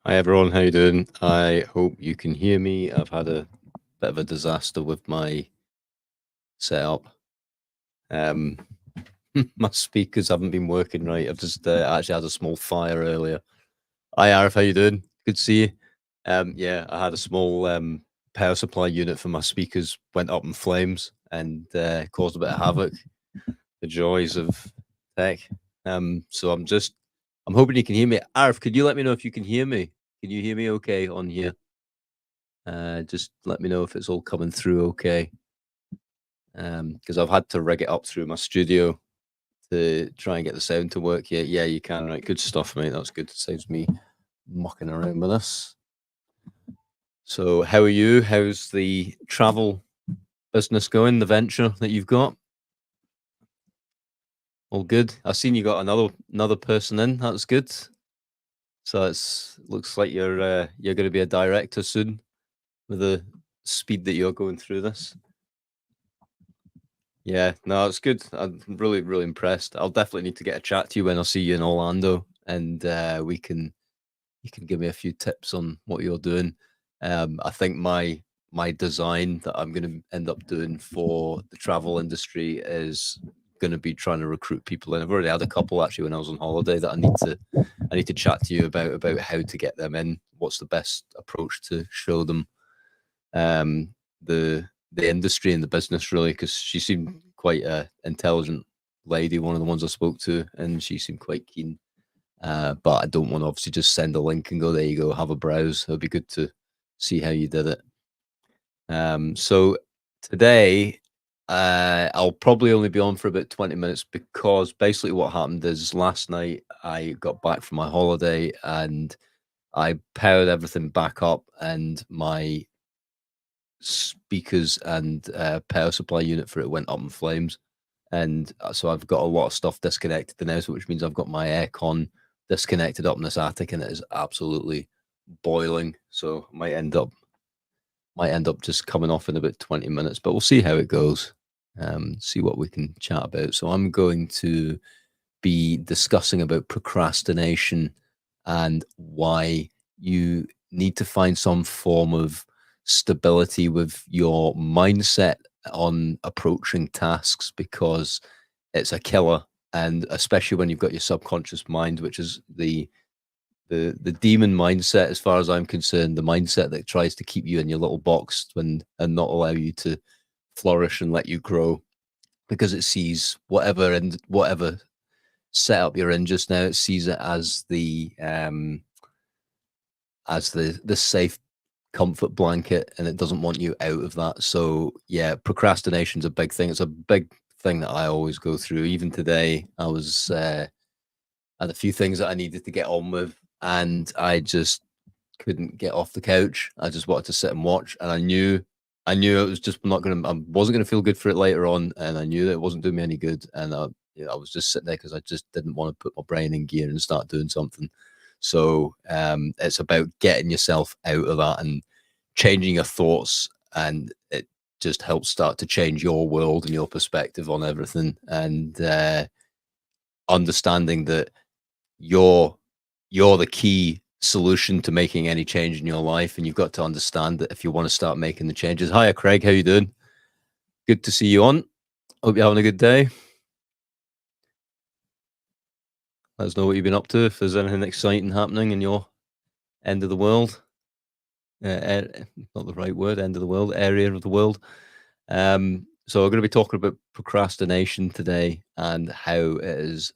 Hi everyone, how you doing? I hope you can hear me. I've had a bit of a disaster with my setup. Um, my speakers haven't been working right. I've just actually had a small fire earlier. Hi Arif, how you doing? Good to see you. Yeah, I had a small power supply unit for my speakers went up in flames and caused a bit of havoc. The joys of tech. So I'm hoping you can hear me. Arif, could you let me know if you can hear me? Can you hear me okay on here? Just let me know if it's all coming through okay. Because I've had to rig it up through my studio to try and get the sound to work. Yeah, you can. Right, good stuff, mate. That's good. Saves me mucking around with this. So, how are you? How's the travel business going? The venture that you've got? All good. I've seen you got another person in. That's good. So it's looks like you're going to be a director soon with the speed that you're going through this. Yeah, no, it's good. I'm really, really impressed. I'll definitely need to get a chat to you when I see you in Orlando, and we can you can give me a few tips on what you're doing. I think my design that I'm going to end up doing for the travel industry is going to be trying to recruit people, and I've already had a couple actually when I was on holiday that I need to chat to you about how to get them in. What's the best approach to show them um, the industry and the business really, because she seemed quite a intelligent lady, one of the ones I spoke to, and she seemed quite keen. But I don't want to obviously just send a link and go, there you go, have a browse. It'd be good to see how you did it. So today, I'll probably only be on for about 20 minutes because basically what happened is last night I got back from my holiday and I powered everything back up and my speakers and power supply unit for it went up in flames. And so I've got a lot of stuff disconnected now, so which means I've got my aircon disconnected up in this attic, and it is absolutely boiling. So might end up just coming off in about 20 minutes, but we'll see how it goes. See what we can chat about. So I'm going to be discussing about procrastination and why you need to find some form of stability with your mindset on approaching tasks because it's a killer, and especially when you've got your subconscious mind, which is the demon mindset as far as I'm concerned, the mindset that tries to keep you in your little box and not allow you to flourish and let you grow because it sees whatever setup you're in just now, it sees it as the safe comfort blanket, and it doesn't want you out of that. So yeah, procrastination's a big thing. It's a big thing that I always go through. Even today, I was had a few things that I needed to get on with, and I just couldn't get off the couch. I just wanted to sit and watch, and I knew it was just not gonna. I wasn't gonna feel good for it later on, and I knew that it wasn't doing me any good. And I was just sitting there because I just didn't want to put my brain in gear and start doing something. So it's about getting yourself out of that and changing your thoughts, and it just helps start to change your world and your perspective on everything, and understanding that you're you're the key solution to making any change in your life, and you've got to understand that if you want to start making the changes. Hiya, Craig. How you doing? Good to see you on. Hope you're having a good day. Let us know what you've been up to. If there's anything exciting happening in your end of the world, not the right word, end of the world, area of the world. So we're going to be talking about procrastination today and how it is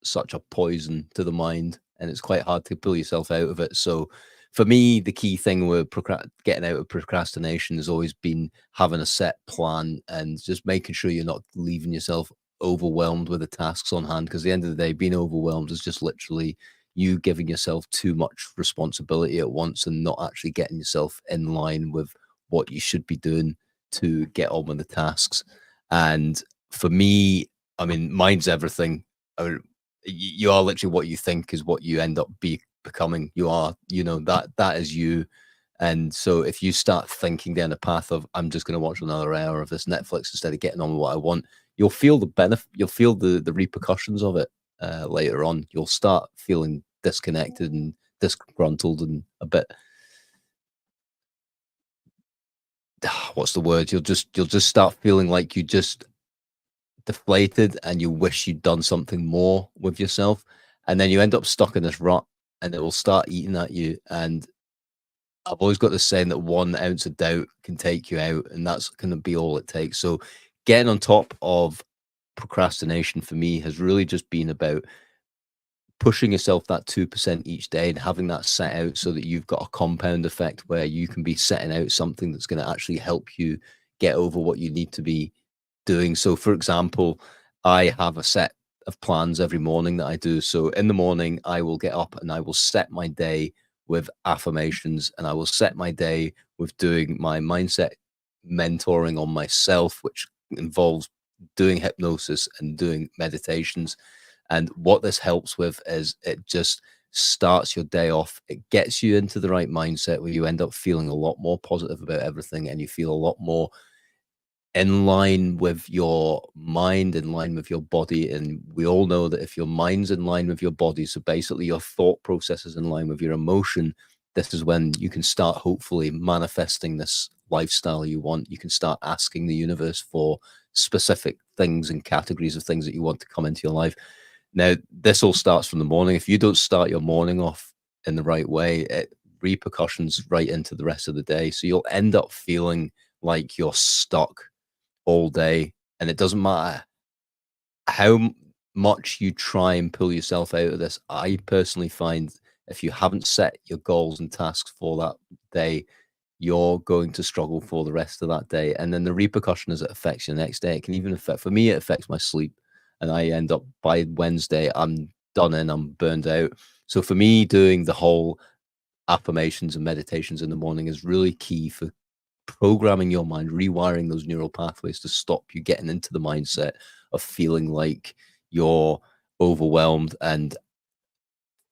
such a poison to the mind, and it's quite hard to pull yourself out of it. So for me, the key thing with getting out of procrastination has always been having a set plan and just making sure you're not leaving yourself overwhelmed with the tasks on hand, because at the end of the day, being overwhelmed is just literally you giving yourself too much responsibility at once and not actually getting yourself in line with what you should be doing to get on with the tasks. And for me, I mean, mine's everything. You are literally what you think is what you end up becoming. You are, that is you. And so if you start thinking down the path of I'm just going to watch another hour of this Netflix instead of getting on with what I want, you'll feel the benefit, you'll feel the repercussions of it later on. You'll start feeling disconnected and disgruntled and a bit, what's the word? You'll just start feeling like you just deflated and you wish you'd done something more with yourself. And then you end up stuck in this rut and it will start eating at you. And I've always got this saying that 1 ounce of doubt can take you out, and that's going to be all it takes. So, getting on top of procrastination for me has really just been about pushing yourself that 2% each day and having that set out so that you've got a compound effect where you can be setting out something that's going to actually help you get over what you need to be doing. So, for example, I have a set of plans every morning that I do. So, in the morning, I will get up and I will set my day with affirmations, and I will set my day with doing my mindset mentoring on myself, which involves doing hypnosis and doing meditations. And what this helps with is it just starts your day off. It gets you into the right mindset where you end up feeling a lot more positive about everything and you feel a lot more in line with your mind, in line with your body. And we all know that if your mind's in line with your body, so basically your thought process is in line with your emotion, this is when you can start hopefully manifesting this lifestyle you want. You can start asking the universe for specific things and categories of things that you want to come into your life. Now, this all starts from the morning. If you don't start your morning off in the right way, it repercussions right into the rest of the day. So you'll end up feeling like you're stuck all day, and it doesn't matter how much you try and pull yourself out of this. I personally find if you haven't set your goals and tasks for that day, you're going to struggle for the rest of that day. And then the repercussion is it affects your next day. It can even affect, for me, it affects my sleep. And I end up by Wednesday, I'm done and I'm burned out. So for me, doing the whole affirmations and meditations in the morning is really key for programming your mind, rewiring those neural pathways to stop you getting into the mindset of feeling like you're overwhelmed. And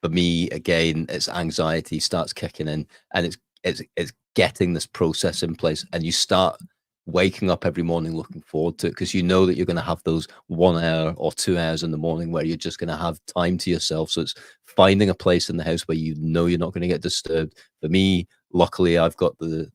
for me, again, it's anxiety starts kicking in, and it's getting this process in place, and you start waking up every morning looking forward to it because you know that you're going to have those 1 hour or 2 hours in the morning where you're just going to have time to yourself. So it's finding a place in the house where you know you're not going to get disturbed. For me, luckily, I've got the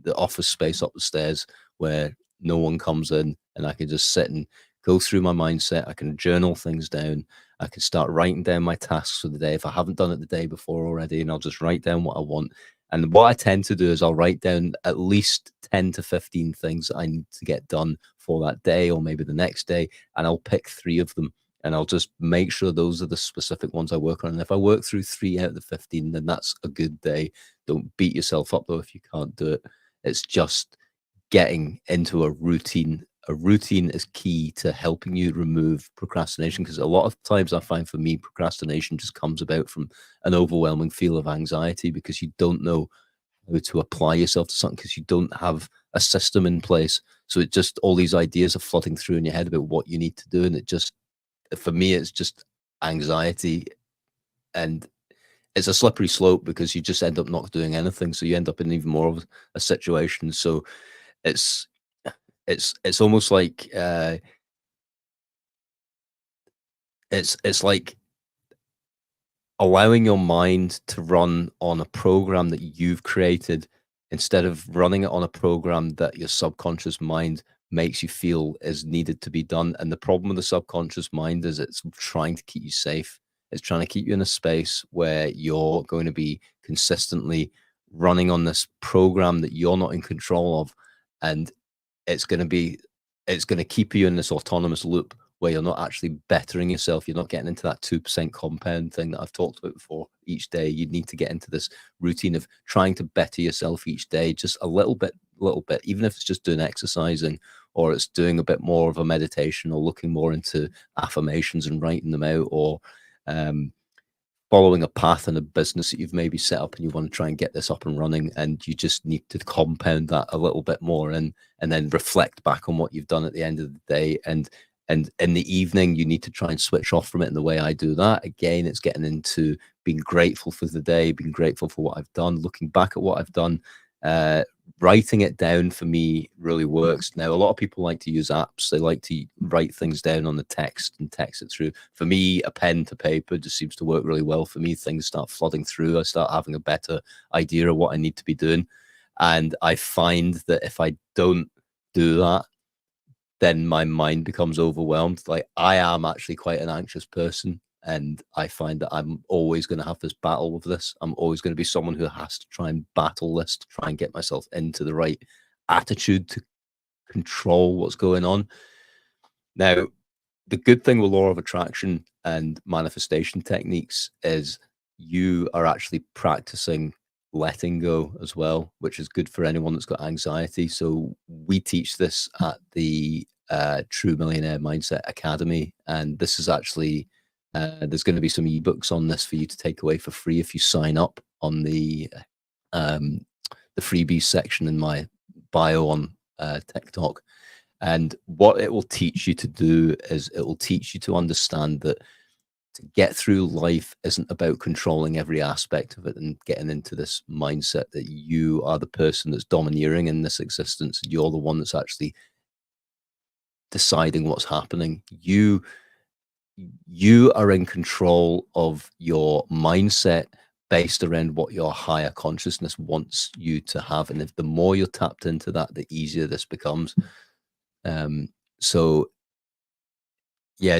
the office space up the stairs where no one comes in, and I can just sit and go through my mindset. I can journal things down. I can start writing down my tasks for the day if I haven't done it the day before already, and I'll just write down what I want. And what I tend to do is I'll write down at least 10 to 15 things that I need to get done for that day or maybe the next day, and I'll pick three of them. And I'll just make sure those are the specific ones I work on. And if I work through 3 out of the 15, then that's a good day. Don't beat yourself up though if you can't do it. It's just getting into a routine. A routine is key to helping you remove procrastination because a lot of times I find for me, procrastination just comes about from an overwhelming feel of anxiety because you don't know how to apply yourself to something because you don't have a system in place. So it just, all these ideas are flooding through in your head about what you need to do. And it just, for me, it's just anxiety, and it's a slippery slope because you just end up not doing anything. So you end up in even more of a situation. So it's it's almost like it's like allowing your mind to run on a program that you've created instead of running it on a program that your subconscious mind makes you feel is needed to be done. And the problem with the subconscious mind is it's trying to keep you safe. It's trying to keep you in a space where you're going to be consistently running on this program that you're not in control of. And it's going to be it's going to keep you in this autonomous loop where you're not actually bettering yourself. You're not getting into that 2% compound thing that I've talked about before. Each day you need to get into this routine of trying to better yourself each day, just a little bit, even if it's just doing exercising or it's doing a bit more of a meditation or looking more into affirmations and writing them out, or um, following a path in a business that you've maybe set up and you want to try and get this up and running, and you just need to compound that a little bit more and then reflect back on what you've done at the end of the day. And in the evening you need to try and switch off from it. And the way I do that, again, it's getting into being grateful for the day, being grateful for what I've done, looking back at what I've done, writing it down for me really works. Now, a lot of people like to use apps. They like to write things down on the text and text it through. For me, a pen to paper just seems to work really well for me. Things start flooding through. I start having a better idea of what I need to be doing. And I find that if I don't do that, then my mind becomes overwhelmed. Like, I am actually quite an anxious person, and I find that I'm always going to have this battle with this. I'm always going to be someone who has to try and battle this to try and get myself into the right attitude to control what's going on. Now, the good thing with law of attraction and manifestation techniques is you are actually practicing letting go as well, which is good for anyone that's got anxiety. So we teach this at the True Millionaire Mindset Academy, and this is actually there's going to be some ebooks on this for you to take away for free if you sign up on the freebies section in my bio on TikTok. And what it will teach you to do is it will teach you to understand that to get through life isn't about controlling every aspect of it and getting into this mindset that you are the person that's domineering in this existence. You're the one that's actually deciding what's happening. You are in control of your mindset based around what your higher consciousness wants you to have. And if the more you're tapped into that, the easier this becomes. So yeah,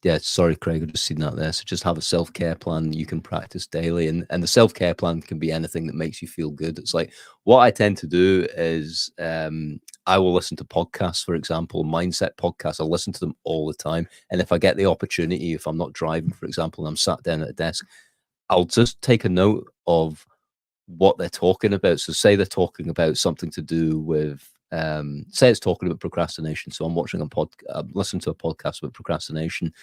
yeah, sorry, Craig, I've just seen that there. So just have a self-care plan you can practice daily. And the self-care plan can be anything that makes you feel good. It's like, what I tend to do is I will listen to podcasts, for example, mindset podcasts. I'll listen to them all the time. And if I get the opportunity, if I'm not driving, for example, and I'm sat down at a desk, I'll just take a note of what they're talking about. So say they're talking about something to do with say it's talking about procrastination. So I'm watching listening to a podcast about procrastination,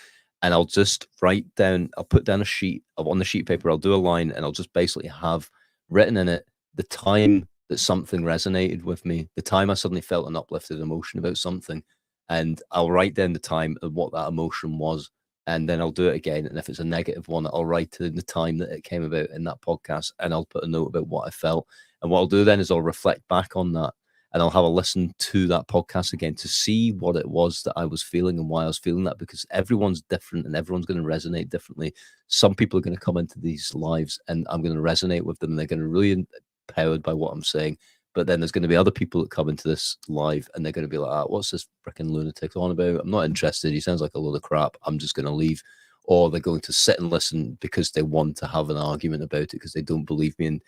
and I'll just I'll put down a sheet on the sheet paper, I'll do a line, and I'll just basically have written in it the time that something resonated with me, the time I suddenly felt an uplifted emotion about something, and I'll write down the time of what that emotion was. And then I'll do it again. And if it's a negative one, I'll write in the time that it came about in that podcast, and I'll put a note about what I felt. And what I'll do then is I'll reflect back on that, and I'll have a listen to that podcast again to see what it was that I was feeling and why I was feeling that, because everyone's different and everyone's going to resonate differently. Some people are going to come into these lives and I'm going to resonate with them, and they're going to really empowered by what I'm saying. But then there's going to be other people that come into this live and they're going to be like, what's this freaking lunatic on about? I'm not interested. He sounds like a load of crap. I'm just going to leave. Or they're going to sit and listen because they want to have an argument about it because they don't believe me. And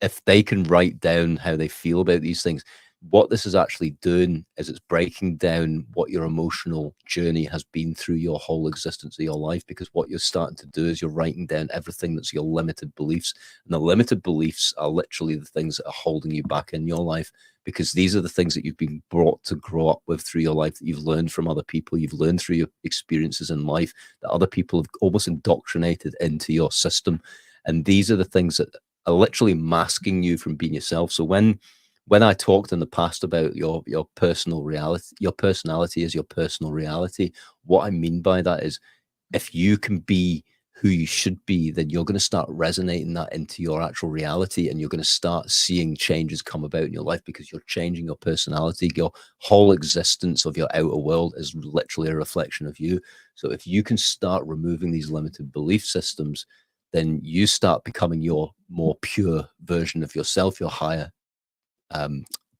if they can write down how they feel about these things, what this is actually doing is it's breaking down what your emotional journey has been through your whole existence of your life. Because what you're starting to do is you're writing down everything that's your limited beliefs, and the limited beliefs are literally the things that are holding you back in your life, because these are the things that you've been brought to grow up with through your life, that you've learned from other people, you've learned through your experiences in life, that other people have almost indoctrinated into your system. And these are the things that are literally masking you from being yourself. So when I talked in the past about your personal reality, your personality is your personal reality, what I mean by that is, if you can be who you should be, then you're going to start resonating that into your actual reality, and you're going to start seeing changes come about in your life because you're changing your personality. Your whole existence of your outer world is literally a reflection of you. So if you can start removing these limited belief systems, then you start becoming your more pure version of yourself, your higher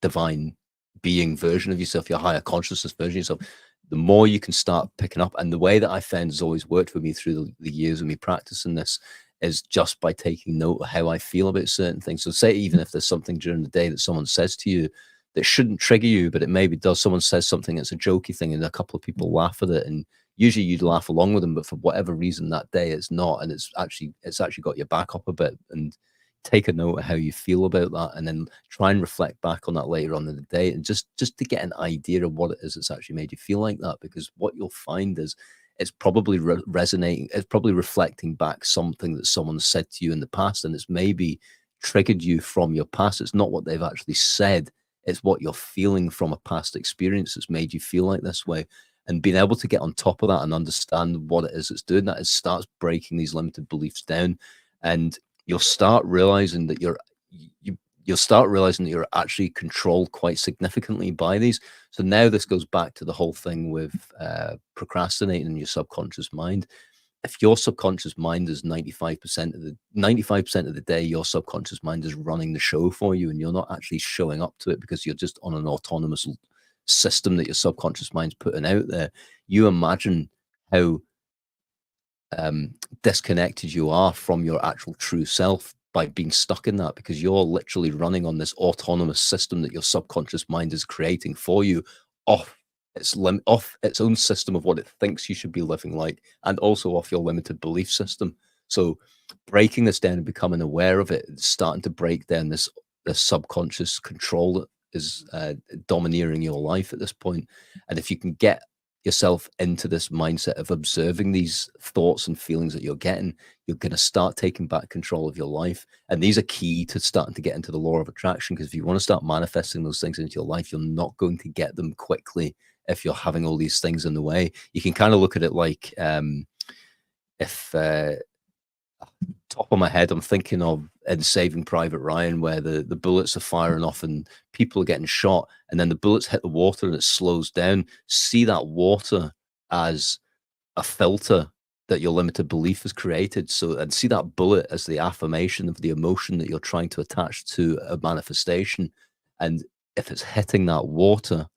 divine being version of yourself, your higher consciousness version of yourself. The more you can start picking up, and the way that I found has always worked for me through the years of me practicing this is just by taking note of how I feel about certain things. So say even if there's something during the day that someone says to you that shouldn't trigger you, but it maybe does. Someone says something that's a jokey thing and a couple of people laugh at it, and usually you'd laugh along with them, but for whatever reason that day it's not, and it's actually got your back up a bit. And take a note of how you feel about that, and then try and reflect back on that later on in the day, and just to get an idea of what it is that's actually made you feel like that. Because what you'll find is it's probably resonating, it's probably reflecting back something that someone said to you in the past, and it's maybe triggered you from your past. It's not what they've actually said, it's what you're feeling from a past experience that's made you feel like this way. And being able to get on top of that and understand what it is that's doing that, it starts breaking these limited beliefs down, and you'll start realizing that you'll start realizing that you're actually controlled quite significantly by these. So now this goes back to the whole thing with procrastinating in your subconscious mind. If your subconscious mind is 95% of the day, your subconscious mind is running the show for you, and you're not actually showing up to it because you're just on an autonomous system that your subconscious mind's putting out there. You imagine how disconnected you are from your actual true self by being stuck in that, because you're literally running on this autonomous system that your subconscious mind is creating for you, off off its own system of what it thinks you should be living like, and also off your limited belief system. So breaking this down and becoming aware of it, it's starting to break down this subconscious control that is domineering your life at this point. And if you can get yourself into this mindset of observing these thoughts and feelings that you're getting, you're going to start taking back control of your life. And these are key to starting to get into the law of attraction, because if you want to start manifesting those things into your life, you're not going to get them quickly if you're having all these things in the way. You can kind of look at it like, if top of my head, I'm thinking of in Saving Private Ryan, where the bullets are firing off and people are getting shot, and then the bullets hit the water and it slows down. See that water as a filter that your limited belief has created. So, and see that bullet as the affirmation of the emotion that you're trying to attach to a manifestation. And if it's hitting that water,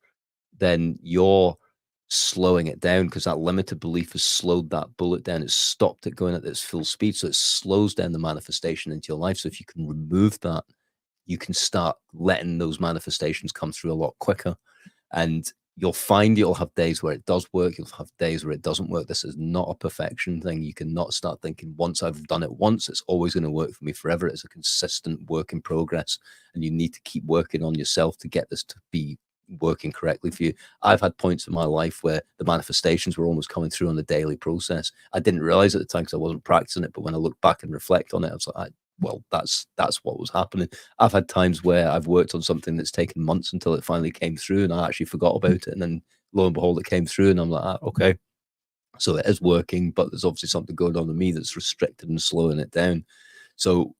then you're slowing it down, because that limited belief has slowed that bullet down. It's stopped it going at its full speed. So it slows down the manifestation into your life. So if you can remove that, you can start letting those manifestations come through a lot quicker. And you'll find you'll have days where it does work. You'll have days where it doesn't work. This is not a perfection thing. You cannot start thinking, once I've done it once, it's always going to work for me forever. It's a consistent work in progress. And you need to keep working on yourself to get this to be working correctly for you. I've had points in my life where the manifestations were almost coming through on the daily process. I didn't realize at the time because I wasn't practicing it. But when I look back and reflect on it, I was like, well, that's what was happening. I've had times where I've worked on something that's taken months until it finally came through, and I actually forgot about it. And then lo and behold, it came through, and I'm like, okay, so it is working, but there's obviously something going on in me that's restricted and slowing it down. So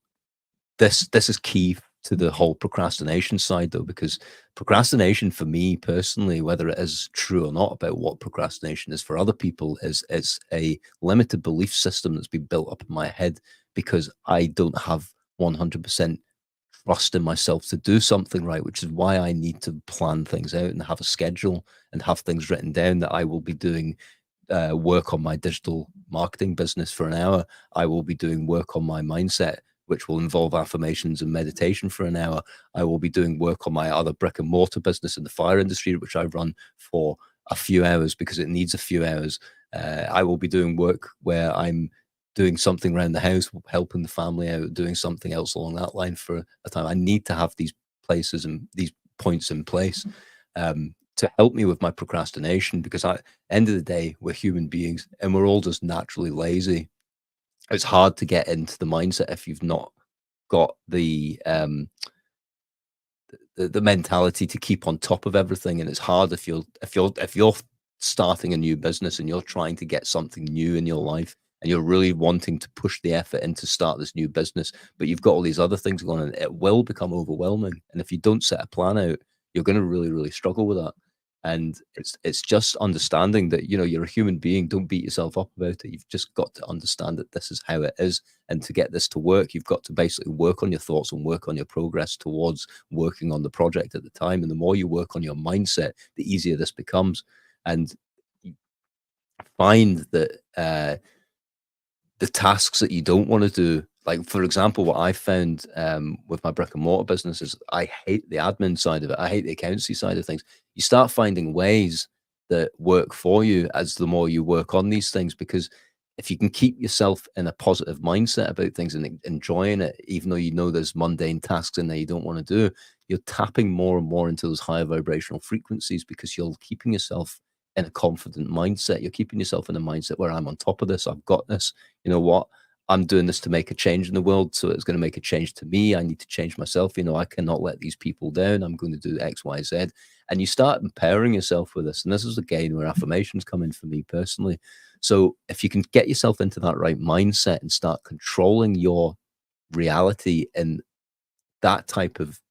this is key to the whole procrastination side, though, because procrastination for me personally, whether it is true or not about what procrastination is for other people, is it's a limited belief system that's been built up in my head because I don't have 100% trust in myself to do something right, which is why I need to plan things out and have a schedule and have things written down that I will be doing work on my digital marketing business for an hour. I will be doing work on my mindset, which will involve affirmations and meditation for an hour. I will be doing work on my other brick and mortar business in the fire industry, which I run for a few hours because it needs a few hours. I will be doing work where I'm doing something around the house, helping the family out, doing something else along that line for a time. I need to have these places and these points in place to help me with my procrastination, because at the end of the day, we're human beings and we're all just naturally lazy. It's hard to get into the mindset if you've not got the mentality to keep on top of everything. And it's hard if you're starting a new business and you're trying to get something new in your life and you're really wanting to push the effort in to start this new business, but you've got all these other things going on, it will become overwhelming. And if you don't set a plan out, you're going to really, really struggle with that. And it's just understanding that, you're a human being. Don't beat yourself up about it. You've just got to understand that this is how it is. And to get this to work, you've got to basically work on your thoughts and work on your progress towards working on the project at the time. And the more you work on your mindset, the easier this becomes. And you find that the tasks that you don't want to do, like for example, what I found with my brick and mortar business is I hate the admin side of it. I hate the accountancy side of things. You start finding ways that work for you as the more you work on these things, because if you can keep yourself in a positive mindset about things and enjoying it, even though there's mundane tasks in there you don't want to do, you're tapping more and more into those higher vibrational frequencies, because you're keeping yourself in a confident mindset. You're keeping yourself in a mindset where I'm on top of this. I've got this. You know what? I'm doing this to make a change in the world. So it's going to make a change to me. I need to change myself. I cannot let these people down. I'm going to do X, Y, Z. And you start empowering yourself with this. And this is again where affirmations come in for me personally. So if you can get yourself into that right mindset and start controlling your reality in that type of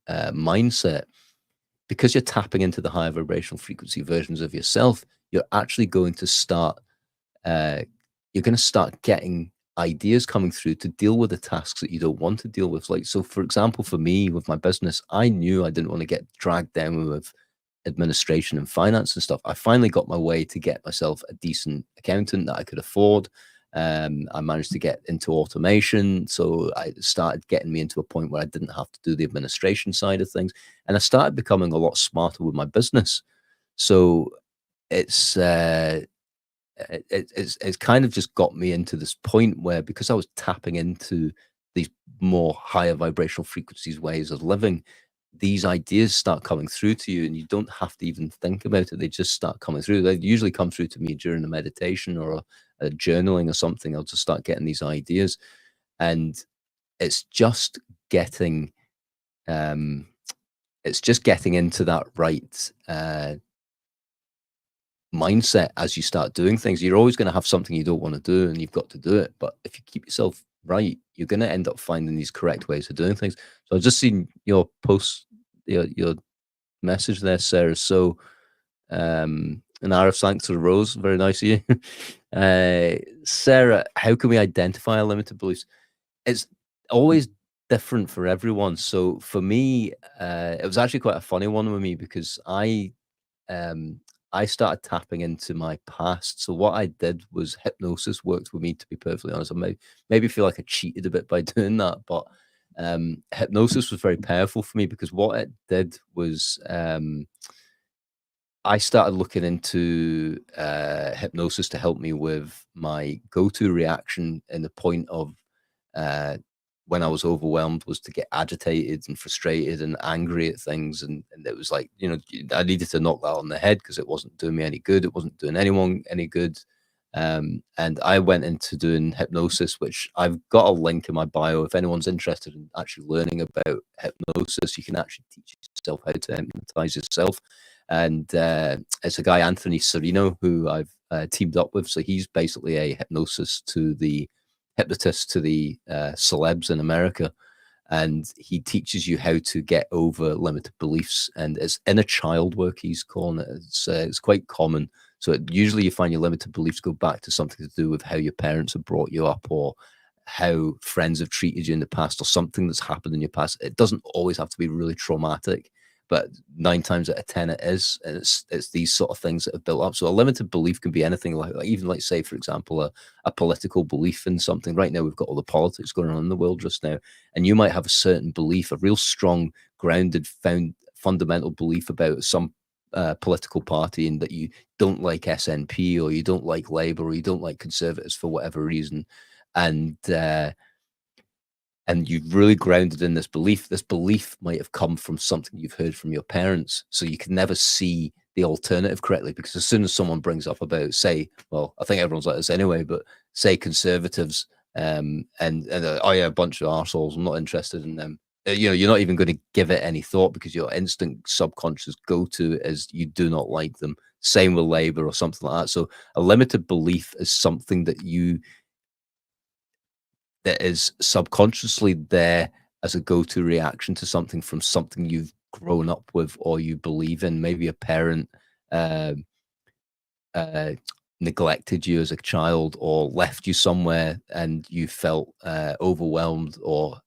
mindset, because you're tapping into the higher vibrational frequency versions of yourself, you're actually going to start uh, you're going to start getting ideas coming through to deal with the tasks that you don't want to deal with. Like, so for example, for me with my business, I knew I didn't want to get dragged down with administration and finance and stuff. I finally got my way to get myself a decent accountant that I could afford. I managed to get into automation. So I started getting me into a point where I didn't have to do the administration side of things. And I started becoming a lot smarter with my business. So it's it's kind of just got me into this point where, because I was tapping into these more higher vibrational frequencies ways of living, these ideas start coming through to you, and you don't have to even think about it. They just start coming through. They usually come through to me during a meditation or a journaling or something. I'll just start getting these ideas, and it's just getting um it's just getting into that right mindset as you start doing things. You're always going to have something you don't want to do, and you've got to do it. But if you keep yourself right, you're going to end up finding these correct ways of doing things. So I've just seen your post, your message there, Sarah. So an hour of thanks to the rose. Very nice of you. Sarah, how can we identify our limited beliefs? It's always different for everyone. So for me, it was actually quite a funny one with me, because um, I started tapping into my past. So what I did was hypnosis worked with me, to be perfectly honest. I maybe feel like I cheated a bit by doing that, but hypnosis was very powerful for me, because what it did was I started looking into hypnosis to help me with my go-to reaction in the point of uh, when I was overwhelmed, was to get agitated and frustrated and angry at things. And it was like, I needed to knock that on the head, because it wasn't doing me any good. It wasn't doing anyone any good. And I went into doing hypnosis, which I've got a link in my bio. If anyone's interested in actually learning about hypnosis, you can actually teach yourself how to hypnotize yourself. And it's a guy, Anthony Serino, who I've teamed up with. So he's basically a hypnotist to the celebs in America, and he teaches you how to get over limited beliefs. And it's inner child work, he's calling it. It's quite common. So usually you find your limited beliefs go back to something to do with how your parents have brought you up, or how friends have treated you in the past, or something that's happened in your past. It doesn't always have to be really traumatic, but 9 times out of 10 it is. And it's these sort of things that have built up. So a limited belief can be anything, like even like, say, for example, a political belief in something. Right now we've got all the politics going on in the world just now, and you might have a certain belief, a real strong, grounded, fundamental belief about some political party, and that you don't like SNP, or you don't like Labour, or you don't like Conservatives for whatever reason. And you've really grounded in this belief. This belief might have come from something you've heard from your parents. So you can never see the alternative correctly, because as soon as someone brings up about, say, well, I think everyone's like this anyway, but say conservatives, oh yeah, a bunch of arseholes, I'm not interested in them. You're not even going to give it any thought, because your instant subconscious go-to is you do not like them. Same with Labour or something like that. So a limited belief is something that is subconsciously there as a go-to reaction to something, from something you've grown up with or you believe in. Maybe a parent uh, uh, neglected you as a child, or left you somewhere and you felt overwhelmed or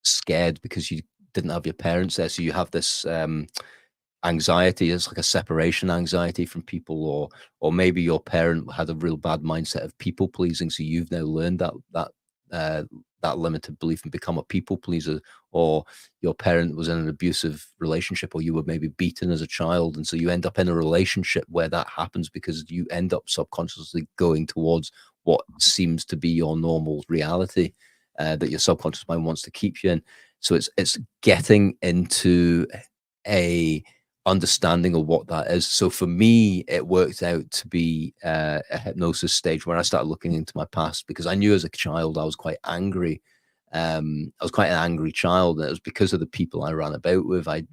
scared because you didn't have your parents there. So you have this anxiety. It's like a separation anxiety from people, or maybe your parent had a real bad mindset of people pleasing, so you've now learned uh, that limited belief and become a people pleaser. Or your parent was in an abusive relationship, or you were maybe beaten as a child, and so you end up in a relationship where that happens, because you end up subconsciously going towards what seems to be your normal reality, that your subconscious mind wants to keep you in. So it's getting into a understanding of what that is. So for me, it worked out to be a hypnosis stage where I started looking into my past, because I knew as a child I was quite angry. I was quite an angry child, and it was because of the people I ran about with. I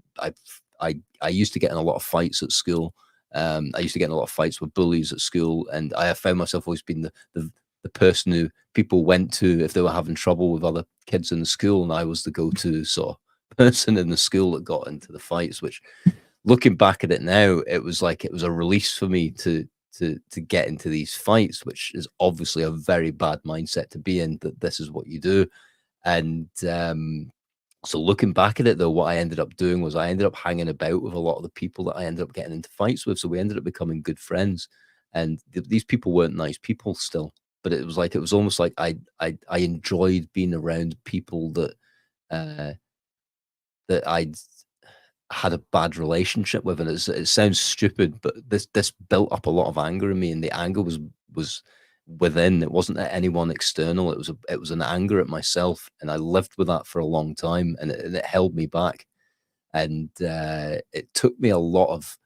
used to get in a lot of fights at school. I used to get in a lot of fights with bullies at school, and I have found myself always being the person who people went to if they were having trouble with other kids in the school, and I was the go-to sort of person in the school that got into the fights, which looking back at it now, it was like it was a release for me to get into these fights, which is obviously a very bad mindset to be in, that this is what you do. And so looking back at it though, what I ended up doing was I ended up hanging about with a lot of the people that I ended up getting into fights with. So we ended up becoming good friends. And these people weren't nice people still, but it was like it was almost like I enjoyed being around people uh that I'd had a bad relationship with, and it sounds stupid, but this built up a lot of anger in me, and the anger was within. It wasn't at anyone external. It was an anger at myself, and I lived with that for a long time, and it held me back. And it took me a lot of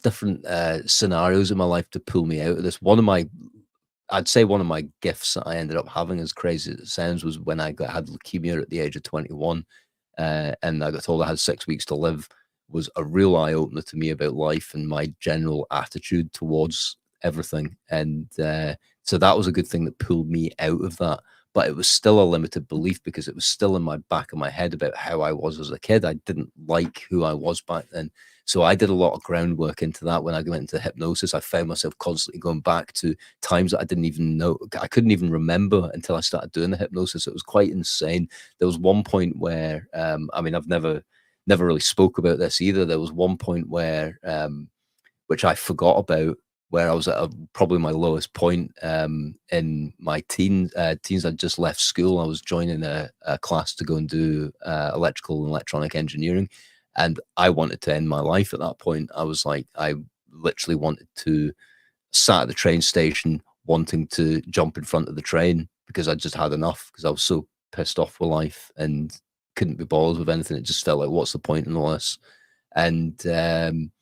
different scenarios in my life to pull me out of this. I'd say one of my gifts that I ended up having, as crazy as it sounds, was when had leukemia at the age of 21, and I got told I had 6 weeks to live, was a real eye opener to me about life and my general attitude towards everything. And so that was a good thing that pulled me out of that. But it was still a limited belief because it was still in my back of my head about how I was as a kid. I didn't like who I was back then. So I did a lot of groundwork into that. When I went into hypnosis, I found myself constantly going back to times that I didn't even know. I couldn't even remember until I started doing the hypnosis. It was quite insane. There was one point where, I mean, I've never really spoke about this either. There was one point where, which I forgot about, where I was at probably my lowest point in my teens. I'd just left school. I was joining a class to go and do electrical and electronic engineering, and I wanted to end my life at that point. I was like, I literally wanted to sat at the train station wanting to jump in front of the train because I just had enough because I was so pissed off with life and couldn't be bothered with anything. It just felt like, what's the point in all this? And that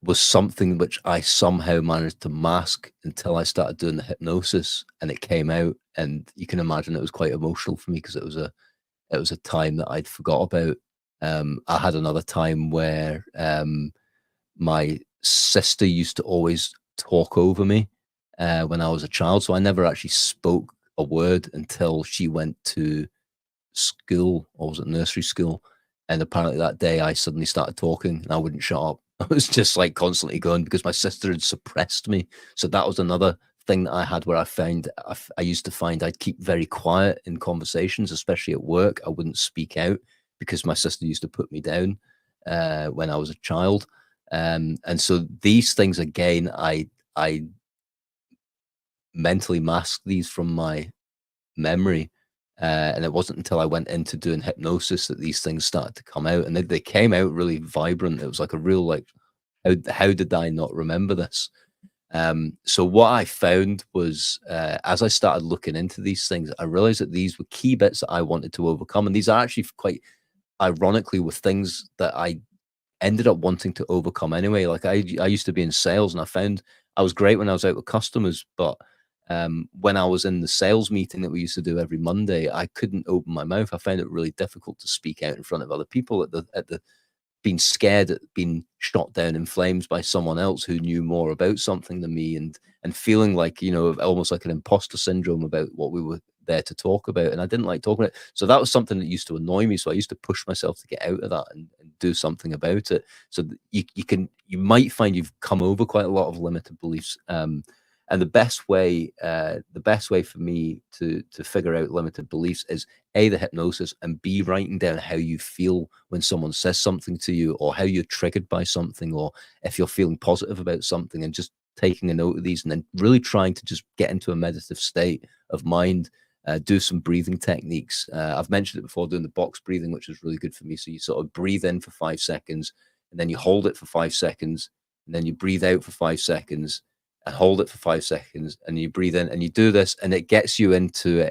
was something which I somehow managed to mask until I started doing the hypnosis, and it came out. And you can imagine it was quite emotional for me because it was a time that I'd forgot about. I had another time where my sister used to always talk over me when I was a child, so I never actually spoke a word until she went to school, or was it nursery school? And apparently that day I suddenly started talking and I wouldn't shut up. I was just like constantly going because my sister had suppressed me. So that was another thing that I had where I used to find I'd keep very quiet in conversations, especially at work. I wouldn't speak out because my sister used to put me down when I was a child. And so these things again, I mentally masked these from my memory. And it wasn't until I went into doing hypnosis that these things started to come out, and they came out really vibrant. It was like a real like, how did I not remember this? So what I found was, as I started looking into these things, I realized that these were key bits that I wanted to overcome, and these are actually quite ironically with things that I ended up wanting to overcome anyway. Like I used to be in sales, and I found I was great when I was out with customers, but when I was in the sales meeting that we used to do every Monday, I couldn't open my mouth. I found it really difficult to speak out in front of other people at the being scared at being shot down in flames by someone else who knew more about something than me, and feeling like, almost like an imposter syndrome about what we were there to talk about. And I didn't like talking about it. So that was something that used to annoy me. So I used to push myself to get out of that and do something about it. So you might find you've come over quite a lot of limited beliefs. And the best way for me to figure out limited beliefs is A, the hypnosis, and B, writing down how you feel when someone says something to you, or how you're triggered by something, or if you're feeling positive about something, and just taking a note of these, and then really trying to just get into a meditative state of mind. Do some breathing techniques. I've mentioned it before, doing the box breathing, which is really good for me. So you sort of breathe in for 5 seconds, and then you hold it for 5 seconds, and then you breathe out for 5 seconds, and hold it for 5 seconds, and you breathe in, and you do this, and it gets you into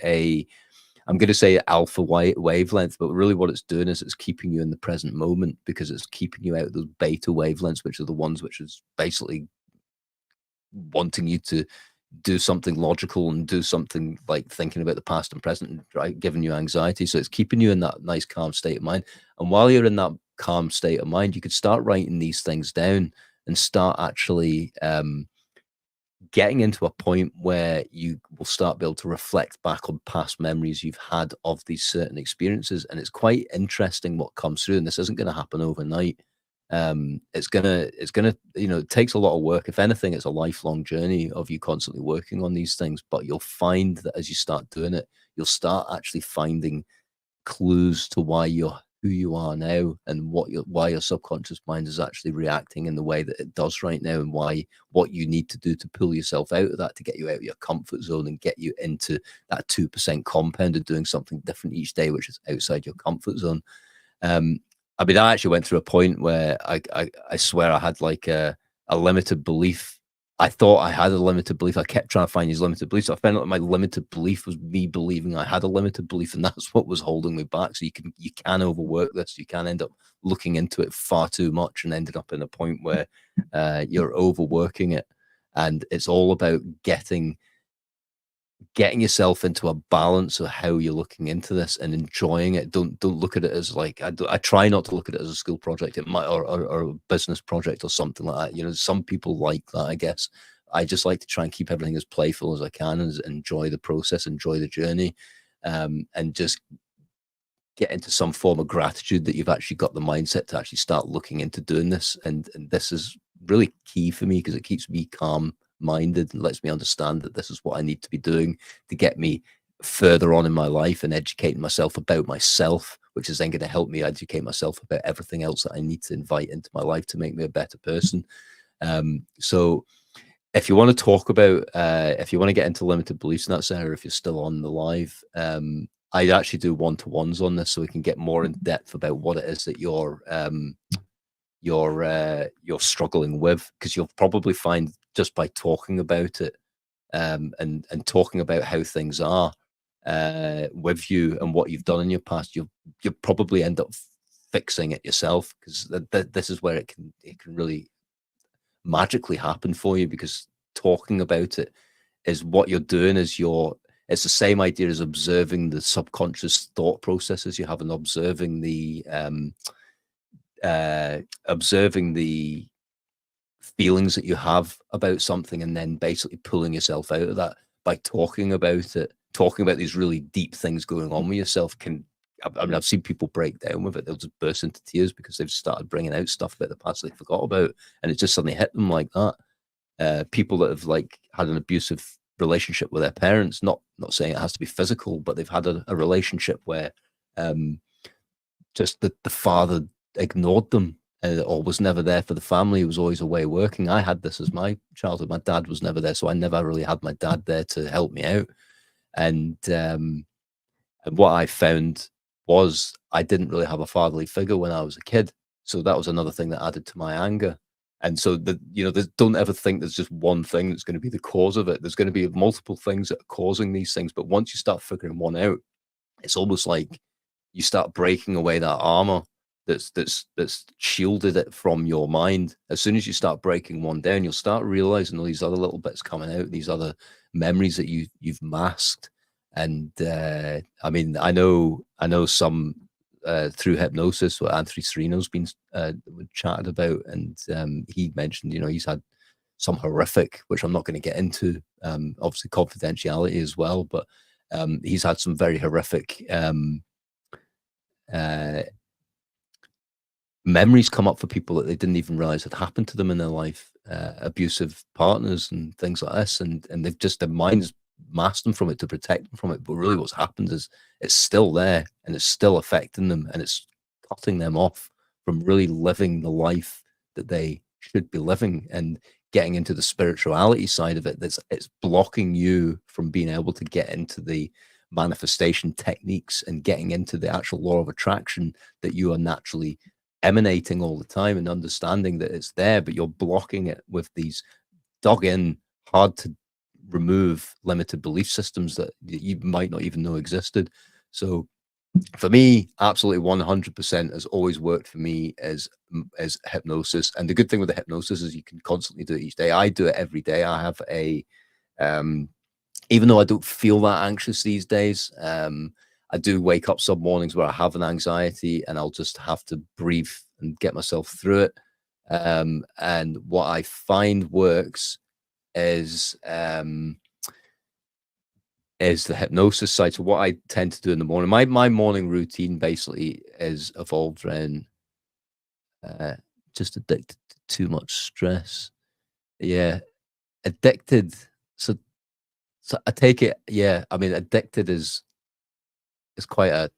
I'm going to say alpha wavelength, but really what it's doing is it's keeping you in the present moment, because it's keeping you out of those beta wavelengths, which are the ones which is basically wanting you to do something logical and do something like thinking about the past and present, right, giving you anxiety. So it's keeping you in that nice calm state of mind. And while you're in that calm state of mind, you could start writing these things down and start actually getting into a point where you will start be able to reflect back on past memories you've had of these certain experiences, and it's quite interesting what comes through. And this isn't going to happen overnight. It's gonna, it takes a lot of work. If anything, it's a lifelong journey of you constantly working on these things. But you'll find that as you start doing it, you'll start actually finding clues to why you're who you are now, and why your subconscious mind is actually reacting in the way that it does right now, and why what you need to do to pull yourself out of that, to get you out of your comfort zone and get you into that 2% compound of doing something different each day, which is outside your comfort zone. um, I mean, I actually went through a point where I swear I had like a limited belief. I thought I had a limited belief. I kept trying to find these limited beliefs. I found out my limited belief was me believing I had a limited belief, and that's what was holding me back. So you can overwork this. You can end up looking into it far too much and ended up in a point where you're overworking it. And it's all about getting yourself into a balance of how you're looking into this and enjoying it. Don't look at it as like, I try not to look at it as a school project. It might, or a business project or something like that. Some people like that, I guess. I just like to try and keep everything as playful as I can, and enjoy the process, enjoy the journey, and just get into some form of gratitude that you've actually got the mindset to actually start looking into doing this. And this is really key for me, because it keeps me calm minded and lets me understand that this is what I need to be doing to get me further on in my life, and educating myself about myself, which is then going to help me educate myself about everything else that I need to invite into my life to make me a better person. So if you want to talk about, if you want to get into limited beliefs in that center, if you're still on the live, I actually do one-to-ones on this, so we can get more in depth about what it is that you're struggling with, because you'll probably find just by talking about it, and talking about how things are with you and what you've done in your past, you'll probably end up fixing it yourself, because this is where it can really magically happen for you, because talking about it is what you're doing. It's the same idea as observing the subconscious thought processes you have, and observing the feelings that you have about something, and then basically pulling yourself out of that by talking about it. Talking about these really deep things going on with yourself I mean, I've seen people break down with it. They'll just burst into tears because they've started bringing out stuff about the past they forgot about, and it just suddenly hit them like that. People that have like had an abusive relationship with their parents, not saying it has to be physical, but they've had a relationship where um, just the father ignored them, or was never there for the family. He was always away working. I had this as my childhood. My dad was never there, so I never really had my dad there to help me out. And what I found was I didn't really have a fatherly figure when I was a kid. So that was another thing that added to my anger. And so don't ever think there's just one thing that's going to be the cause of it. There's going to be multiple things that are causing these things. But once you start figuring one out, it's almost like you start breaking away that armor that's shielded it from your mind. As soon as you start breaking one down, you'll start realizing all these other little bits coming out, these other memories that you've masked. And I mean, I know some through hypnosis, what Anthony Serino's been chatted about, and he mentioned, he's had some horrific, which I'm not going to get into, obviously confidentiality as well, but he's had some very horrific uh, memories come up for people that they didn't even realize had happened to them in their life, abusive partners and things like this, and they've just, their minds masked them from it to protect them from it. But really what's happened is it's still there, and it's still affecting them, and it's cutting them off from really living the life that they should be living, and getting into the spirituality side of it. It's blocking you from being able to get into the manifestation techniques and getting into the actual law of attraction that you are naturally emanating all the time, and understanding that it's there, but you're blocking it with these dug in, hard to remove limited belief systems that you might not even know existed. So for me, absolutely 100% has always worked for me as hypnosis. And the good thing with the hypnosis is you can constantly do it each day. I do it every day. I have even though I don't feel that anxious these days, I do wake up some mornings where I have an anxiety, and I'll just have to breathe and get myself through it. And what I find works is the hypnosis side. So what I tend to do in the morning, my morning routine basically is evolved around uh, just addicted to too much stress. Yeah, addicted. So I take it. Yeah, I mean, addicted is quite a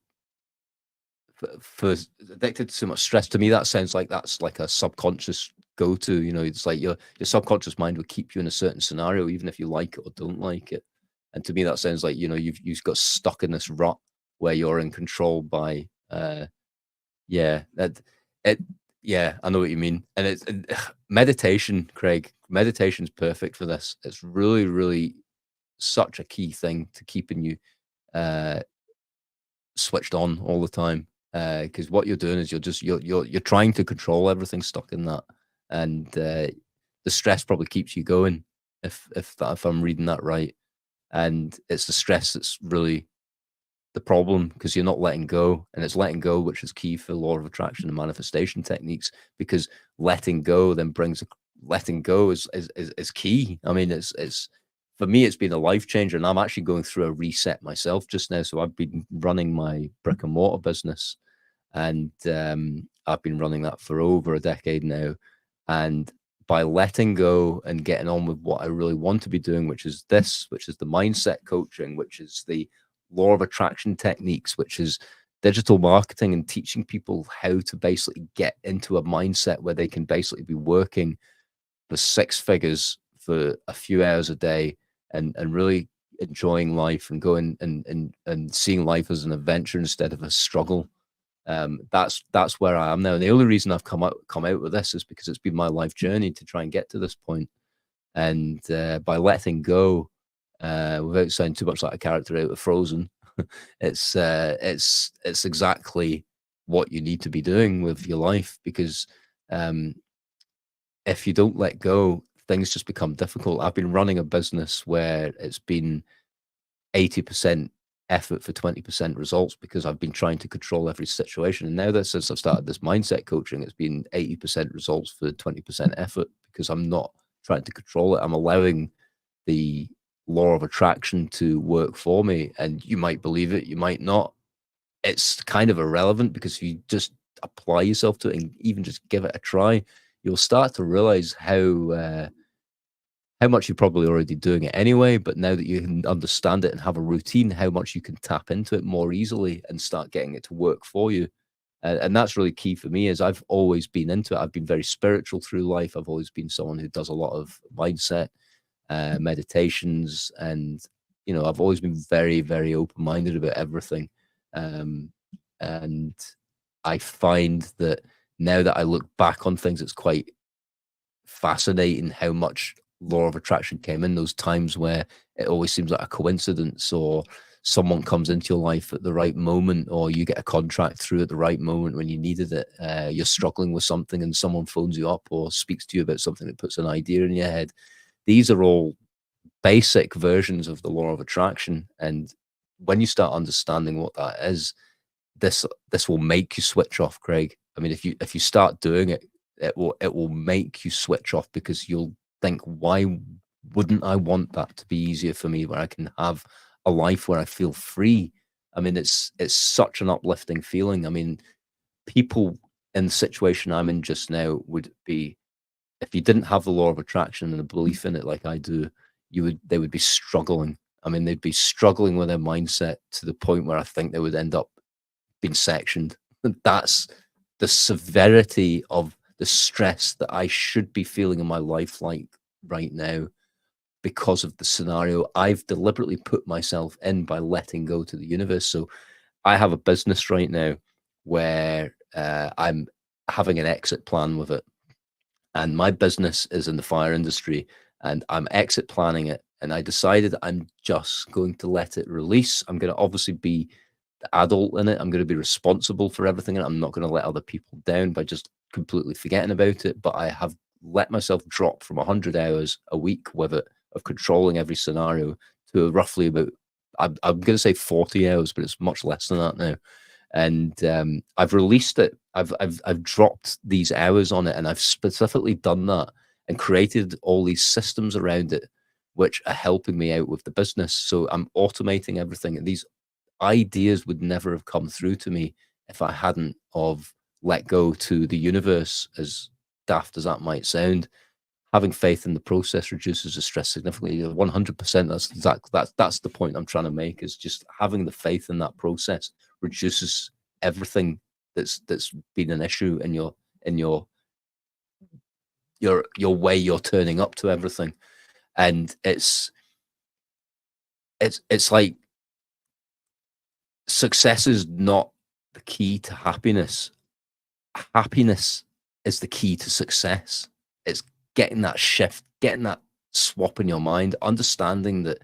for addicted to too much stress. To me, that sounds like that's like a subconscious go to. You know, it's like your subconscious mind will keep you in a certain scenario, even if you like it or don't like it. And to me, that sounds like you've got stuck in this rut where you're in control by yeah, that it yeah, I know what you mean. And it's meditation, Craig. Meditation's perfect for this. It's really, really such a key thing to keeping you uh switched on all the time. Because what you're doing is you're trying to control everything stuck in that. And the stress probably keeps you going if I'm reading that right. And it's the stress that's really the problem because you're not letting go, and it's letting go which is key for law of attraction and manifestation techniques, because letting go then brings letting go is key. I mean, it's for me it's been a life changer, and I'm actually going through a reset myself just now. So I've been running my brick and mortar business, and I've been running that for over a decade now. And by letting go and getting on with what I really want to be doing, which is this, which is the mindset coaching, which is the law of attraction techniques, which is digital marketing and teaching people how to basically get into a mindset where they can basically be working for six figures for a few hours a day, and really enjoying life and going and seeing life as an adventure instead of a struggle. That's where I am now. And the only reason I've come out with this is because it's been my life journey to try and get to this point. And by letting go, without sounding too much like a character out of Frozen, it's exactly what you need to be doing with your life, because um, if you don't let go, things just become difficult. I've been running a business where it's been 80% effort for 20% results because I've been trying to control every situation. And now that since I've started this mindset coaching, it's been 80% results for 20% effort because I'm not trying to control it. I'm allowing the law of attraction to work for me. And you might believe it, you might not. It's kind of irrelevant, because if you just apply yourself to it and even just give it a try, you'll start to realize how much you're probably already doing it anyway, but now that you can understand it and have a routine, how much you can tap into it more easily and start getting it to work for you. And that's really key for me, is I've always been into it. I've been very spiritual through life. I've always been someone who does a lot of mindset, meditations, and I've always been very, very open-minded about everything. Um, and I find that now that I look back on things, it's quite fascinating how much law of attraction came in those times where it always seems like a coincidence, or someone comes into your life at the right moment, or you get a contract through at the right moment when you needed it. You're struggling with something and someone phones you up or speaks to you about something that puts an idea in your head. These are all basic versions of the law of attraction. And when you start understanding what that is, this will make you switch off, Craig. I mean, if you start doing it, it will make you switch off, because you'll think, why wouldn't I want that to be easier for me, where I can have a life where I feel free? I mean, it's such an uplifting feeling. I mean, people in the situation I'm in just now would be, if you didn't have the law of attraction and a belief in it like I do, they would be struggling. I mean, they'd be struggling with their mindset to the point where I think they would end up being sectioned. That's the severity of the stress that I should be feeling in my life like right now, because of the scenario I've deliberately put myself in by letting go to the universe. So I have a business right now where I'm having an exit plan with it, and my business is in the fire industry, and I'm exit planning it. And I decided I'm just going to let it release. I'm going to obviously be the adult in it. I'm going to be responsible for everything, and I'm not going to let other people down by just completely forgetting about it. But I have let myself drop from 100 hours a week with it, of controlling every scenario, to roughly about, I'm going to say 40 hours, but it's much less than that now. And I've released it. I've dropped these hours on it, and I've specifically done that and created all these systems around it, which are helping me out with the business. So I'm automating everything, and these ideas would never have come through to me if I hadn't of let go to the universe, as daft as that might sound. Having faith in the process reduces the stress significantly. 100%. That's the point I'm trying to make, is just having the faith in that process reduces everything that's been an issue in your way you're turning up to everything. And it's like success is not the key to happiness. Happiness is the key to success. It's getting that shift, getting that swap in your mind, understanding that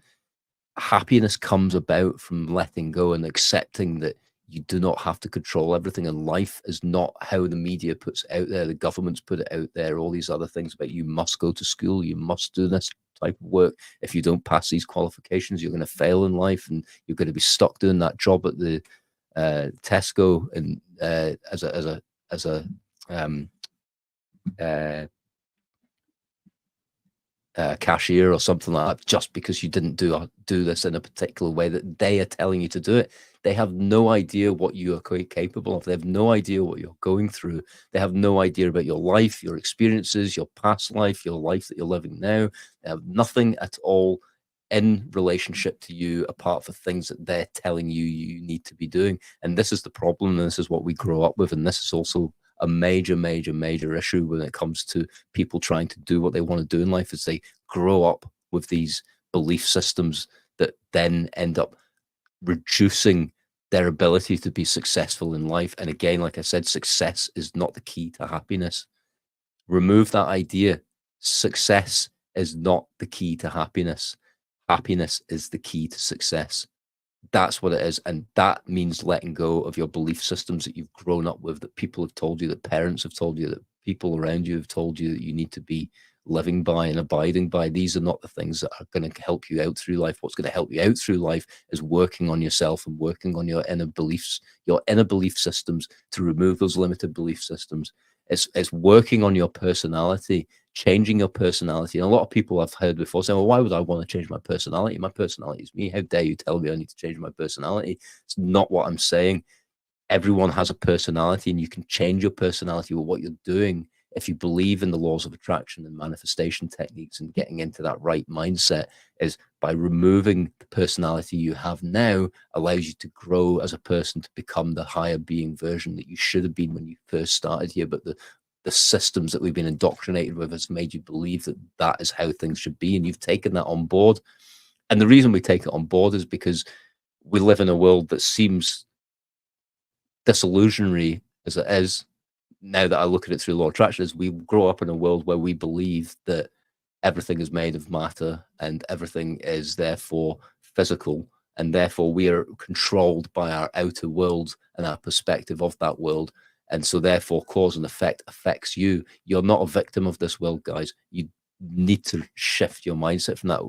happiness comes about from letting go and accepting that you do not have to control everything, and life is not how the media puts it out there, the governments put it out there, all these other things about you must go to school, you must do this type of work. If you don't pass these qualifications, you're going to fail in life, and you're going to be stuck doing that job at the Tesco and as a um, uh, cashier or something like that, just because you didn't do this in a particular way that they are telling you to do it. They have no idea what you are capable of. They have no idea what you're going through. They have no idea about your life, your experiences, your past life, your life that you're living now. They have nothing at all in relationship to you apart from things that they're telling you you need to be doing. And this is the problem, and this is what we grow up with, and this is also a major issue when it comes to people trying to do what they want to do in life, is they grow up with these belief systems that then end up reducing their ability to be successful in life. And again, like I said, success is not the key to happiness. Remove that idea. Success is not the key to happiness. Happiness is the key to success. That's what it is. And that means letting go of your belief systems that you've grown up with, that people have told you, that parents have told you, that people around you have told you that you need to be living by and abiding by. These are not the things that are going to help you out through life. What's going to help you out through life is working on yourself and working on your inner beliefs, your inner belief systems, to remove those limited belief systems. It's working on your personality, changing your personality. And a lot of people I've heard before saying, well, why would I want to change my personality? My personality is me. How dare you tell me I need to change my personality? It's not what I'm saying. Everyone has a personality, and you can change your personality with what you're doing. If you believe in the laws of attraction and manifestation techniques and getting into that right mindset, is by removing the personality you have now allows you to grow as a person to become the higher being version that you should have been when you first started here. But the systems that we've been indoctrinated with has made you believe that that is how things should be, and you've taken that on board. And the reason we take it on board is because we live in a world that seems disillusionary as it is. Now that I look at it through law of attraction, is we grow up in a world where we believe that everything is made of matter and everything is therefore physical, and therefore we are controlled by our outer world and our perspective of that world. And so therefore cause and effect affects you. You're not a victim of this world, guys. You need to shift your mindset from that.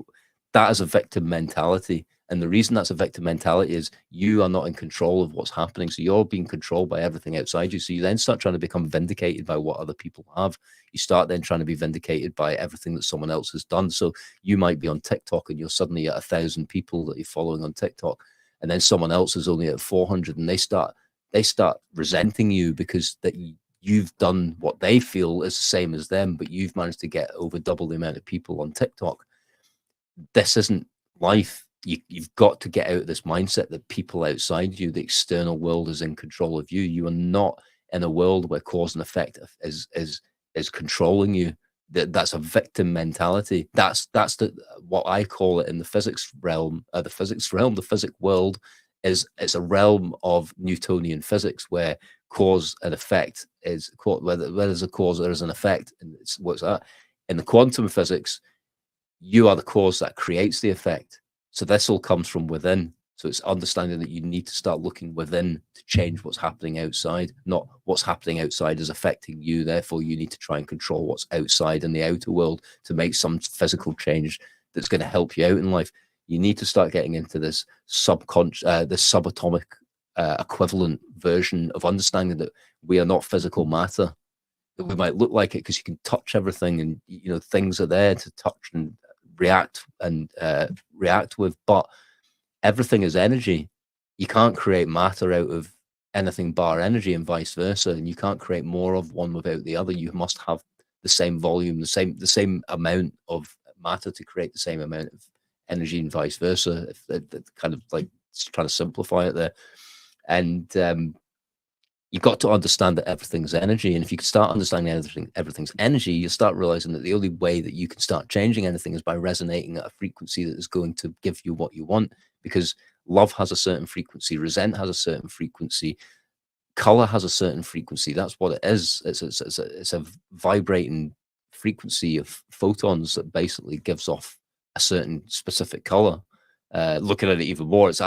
That is a victim mentality. And the reason that's a victim mentality is you are not in control of what's happening. So you're being controlled by everything outside you. So you then start trying to become vindicated by what other people have. You start then trying to be vindicated by everything that someone else has done. So you might be on TikTok and you're suddenly at 1,000 people that you're following on TikTok. And then someone else is only at 400, and they start resenting you because that you've done what they feel is the same as them, but you've managed to get over double the amount of people on TikTok. This isn't life. You've got to get out of this mindset that people outside you, the external world, is in control of you. You are not in a world where cause and effect is controlling you. That's a victim mentality. That's the what I call it in the physics realm. The physics world is, it's a realm of Newtonian physics where cause and effect is, where there's a cause, there is an effect, and it's what's that. In the quantum physics, you are the cause that creates the effect. So this all comes from within. So it's understanding that you need to start looking within to change what's happening outside, not what's happening outside is affecting you. Therefore, you need to try and control what's outside in the outer world to make some physical change that's going to help you out in life. You need to start getting into this this subatomic equivalent version of understanding that we are not physical matter. we might look like it because you can touch everything, and things are there to touch and react with, but everything is energy. You can't create matter out of anything bar energy, and vice versa, and you can't create more of one without the other. You must have the same volume, the same amount of matter to create the same amount of energy, and vice versa. If that kind of like trying to simplify it there. And you've got to understand that everything's energy. And if you can start understanding everything's energy, you'll start realizing that the only way that you can start changing anything is by resonating at a frequency that is going to give you what you want. Because love has a certain frequency, resent has a certain frequency, color has a certain frequency. That's what it is. It's a vibrating frequency of photons that basically gives off a certain specific color. Looking at it even more, it's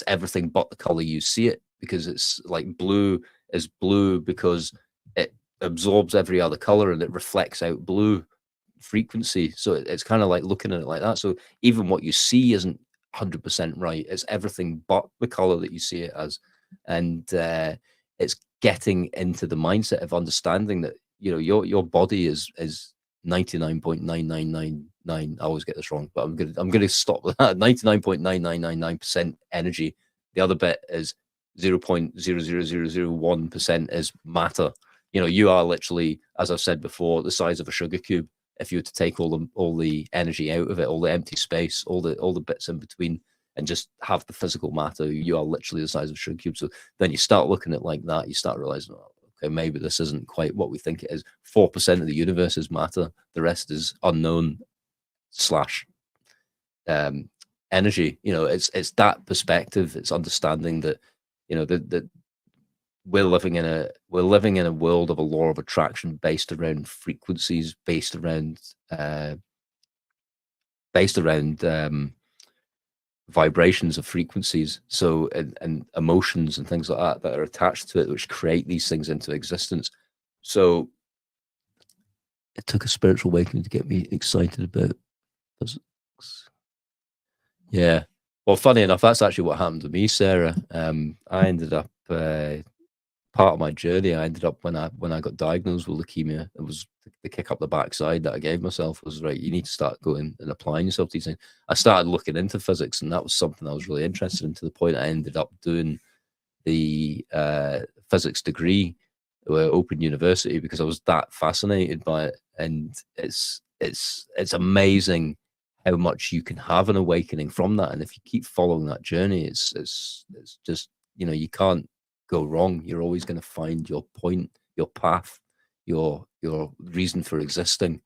everything but the color you see it, because it's like blue is blue because it absorbs every other color and it reflects out blue frequency. So it's kind of like looking at it like that. So even what you see isn't 100% right. It's everything but the color that you see it as. And it's getting into the mindset of understanding that your body is 99.9999. I always get this wrong, but I'm gonna stop with that. 99.9999% energy. The other bit is 0.00001% is matter. You are literally, as I've said before, the size of a sugar cube. If you were to take all the energy out of it, all the empty space, all the bits in between, and just have the physical matter, you are literally the size of a sugar cube. So then you start looking at it like that, you start realizing, oh, okay, maybe this isn't quite what we think it is. 4% of the universe is matter. The rest is unknown slash energy. It's that perspective. It's understanding that, that we're living in a world of a law of attraction based around frequencies, based around vibrations of frequencies, so and emotions and things like that are attached to it, which create these things into existence. So it took a spiritual awakening to get me excited about physics. Yeah. Well, funny enough, that's actually what happened to me, Sarah. I ended up part of my journey. I ended up when I got diagnosed with leukemia. It was the kick up the backside that I gave myself was, right, you need to start going and applying yourself to these things. I started looking into physics, and that was something I was really interested in, to the point I ended up doing the physics degree at Open University because I was that fascinated by it. And it's amazing how much you can have an awakening from that. And if you keep following that journey, it's just, you can't go wrong. You're always going to find your point, your path, your reason for existing.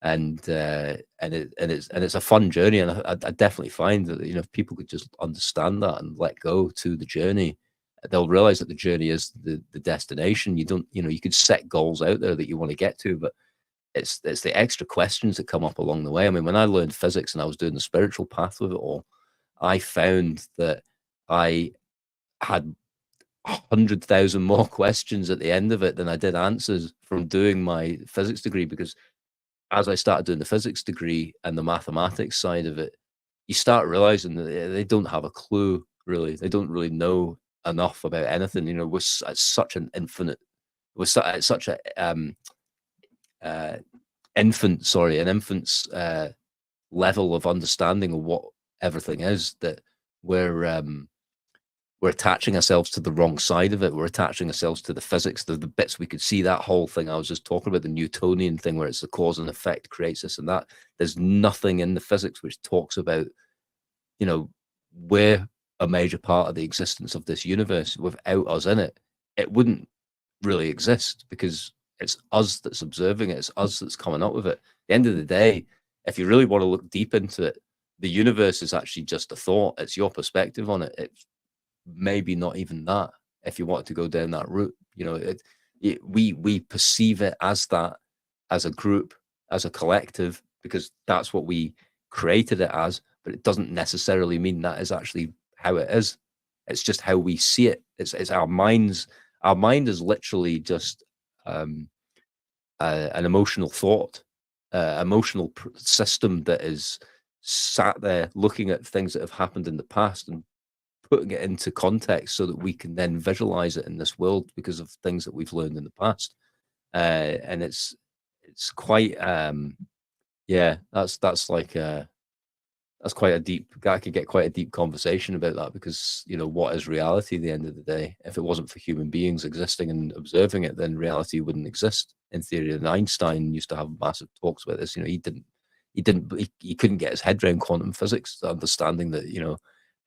And it's a fun journey. And I definitely find that, if people could just understand that and let go to the journey, they'll realize that the journey is the destination. You don't, you could set goals out there that you want to get to, but it's the extra questions that come up along the way. I mean, when I learned physics and I was doing the spiritual path with it all, I found that I had 100,000 more questions at the end of it than I did answers from doing my physics degree. Because as I started doing the physics degree and the mathematics side of it, you start realizing that they don't have a clue, really. They don't really know enough about anything. We're at such an infinite, at such a an infant's level of understanding of what everything is, that we're attaching ourselves to the wrong side of it. We're attaching ourselves to the physics, the bits we could see, that whole thing I was just talking about, the Newtonian thing where it's the cause and effect creates this and that. There's nothing in the physics which talks about, we're a major part of the existence of this universe. Without us in it, it wouldn't really exist, because it's us that's observing it. It's us that's coming up with it. At the end of the day, if you really want to look deep into it, the universe is actually just a thought. It's your perspective on it. It's maybe not even that, if you want to go down that route. We perceive it as that, as a group, as a collective, because that's what we created it as, but it doesn't necessarily mean that is actually how it is. It's just how we see it. It's our minds. Our mind is literally just an emotional thought, emotional system that is sat there looking at things that have happened in the past and putting it into context so that we can then visualize it in this world because of things that we've learned in the past. and it's quite yeah, that's like that's quite a deep. I could get quite a deep conversation about that because what is reality at the end of the day? If it wasn't for human beings existing and observing it, then reality wouldn't exist in theory. And Einstein used to have massive talks about this. He couldn't get his head around quantum physics, understanding that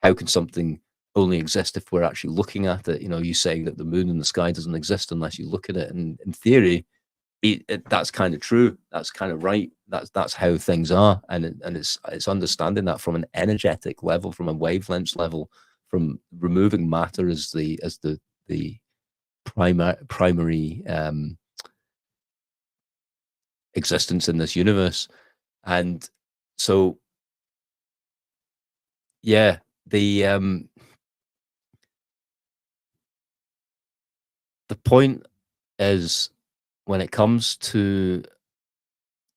how can something only exist if we're actually looking at it? You saying that the moon in the sky doesn't exist unless you look at it, and in theory that's kind of true. That's kind of right. That's how things are, and it's understanding that from an energetic level, from a wavelength level, from removing matter as the primary existence in this universe. And so yeah, the point is, when it comes to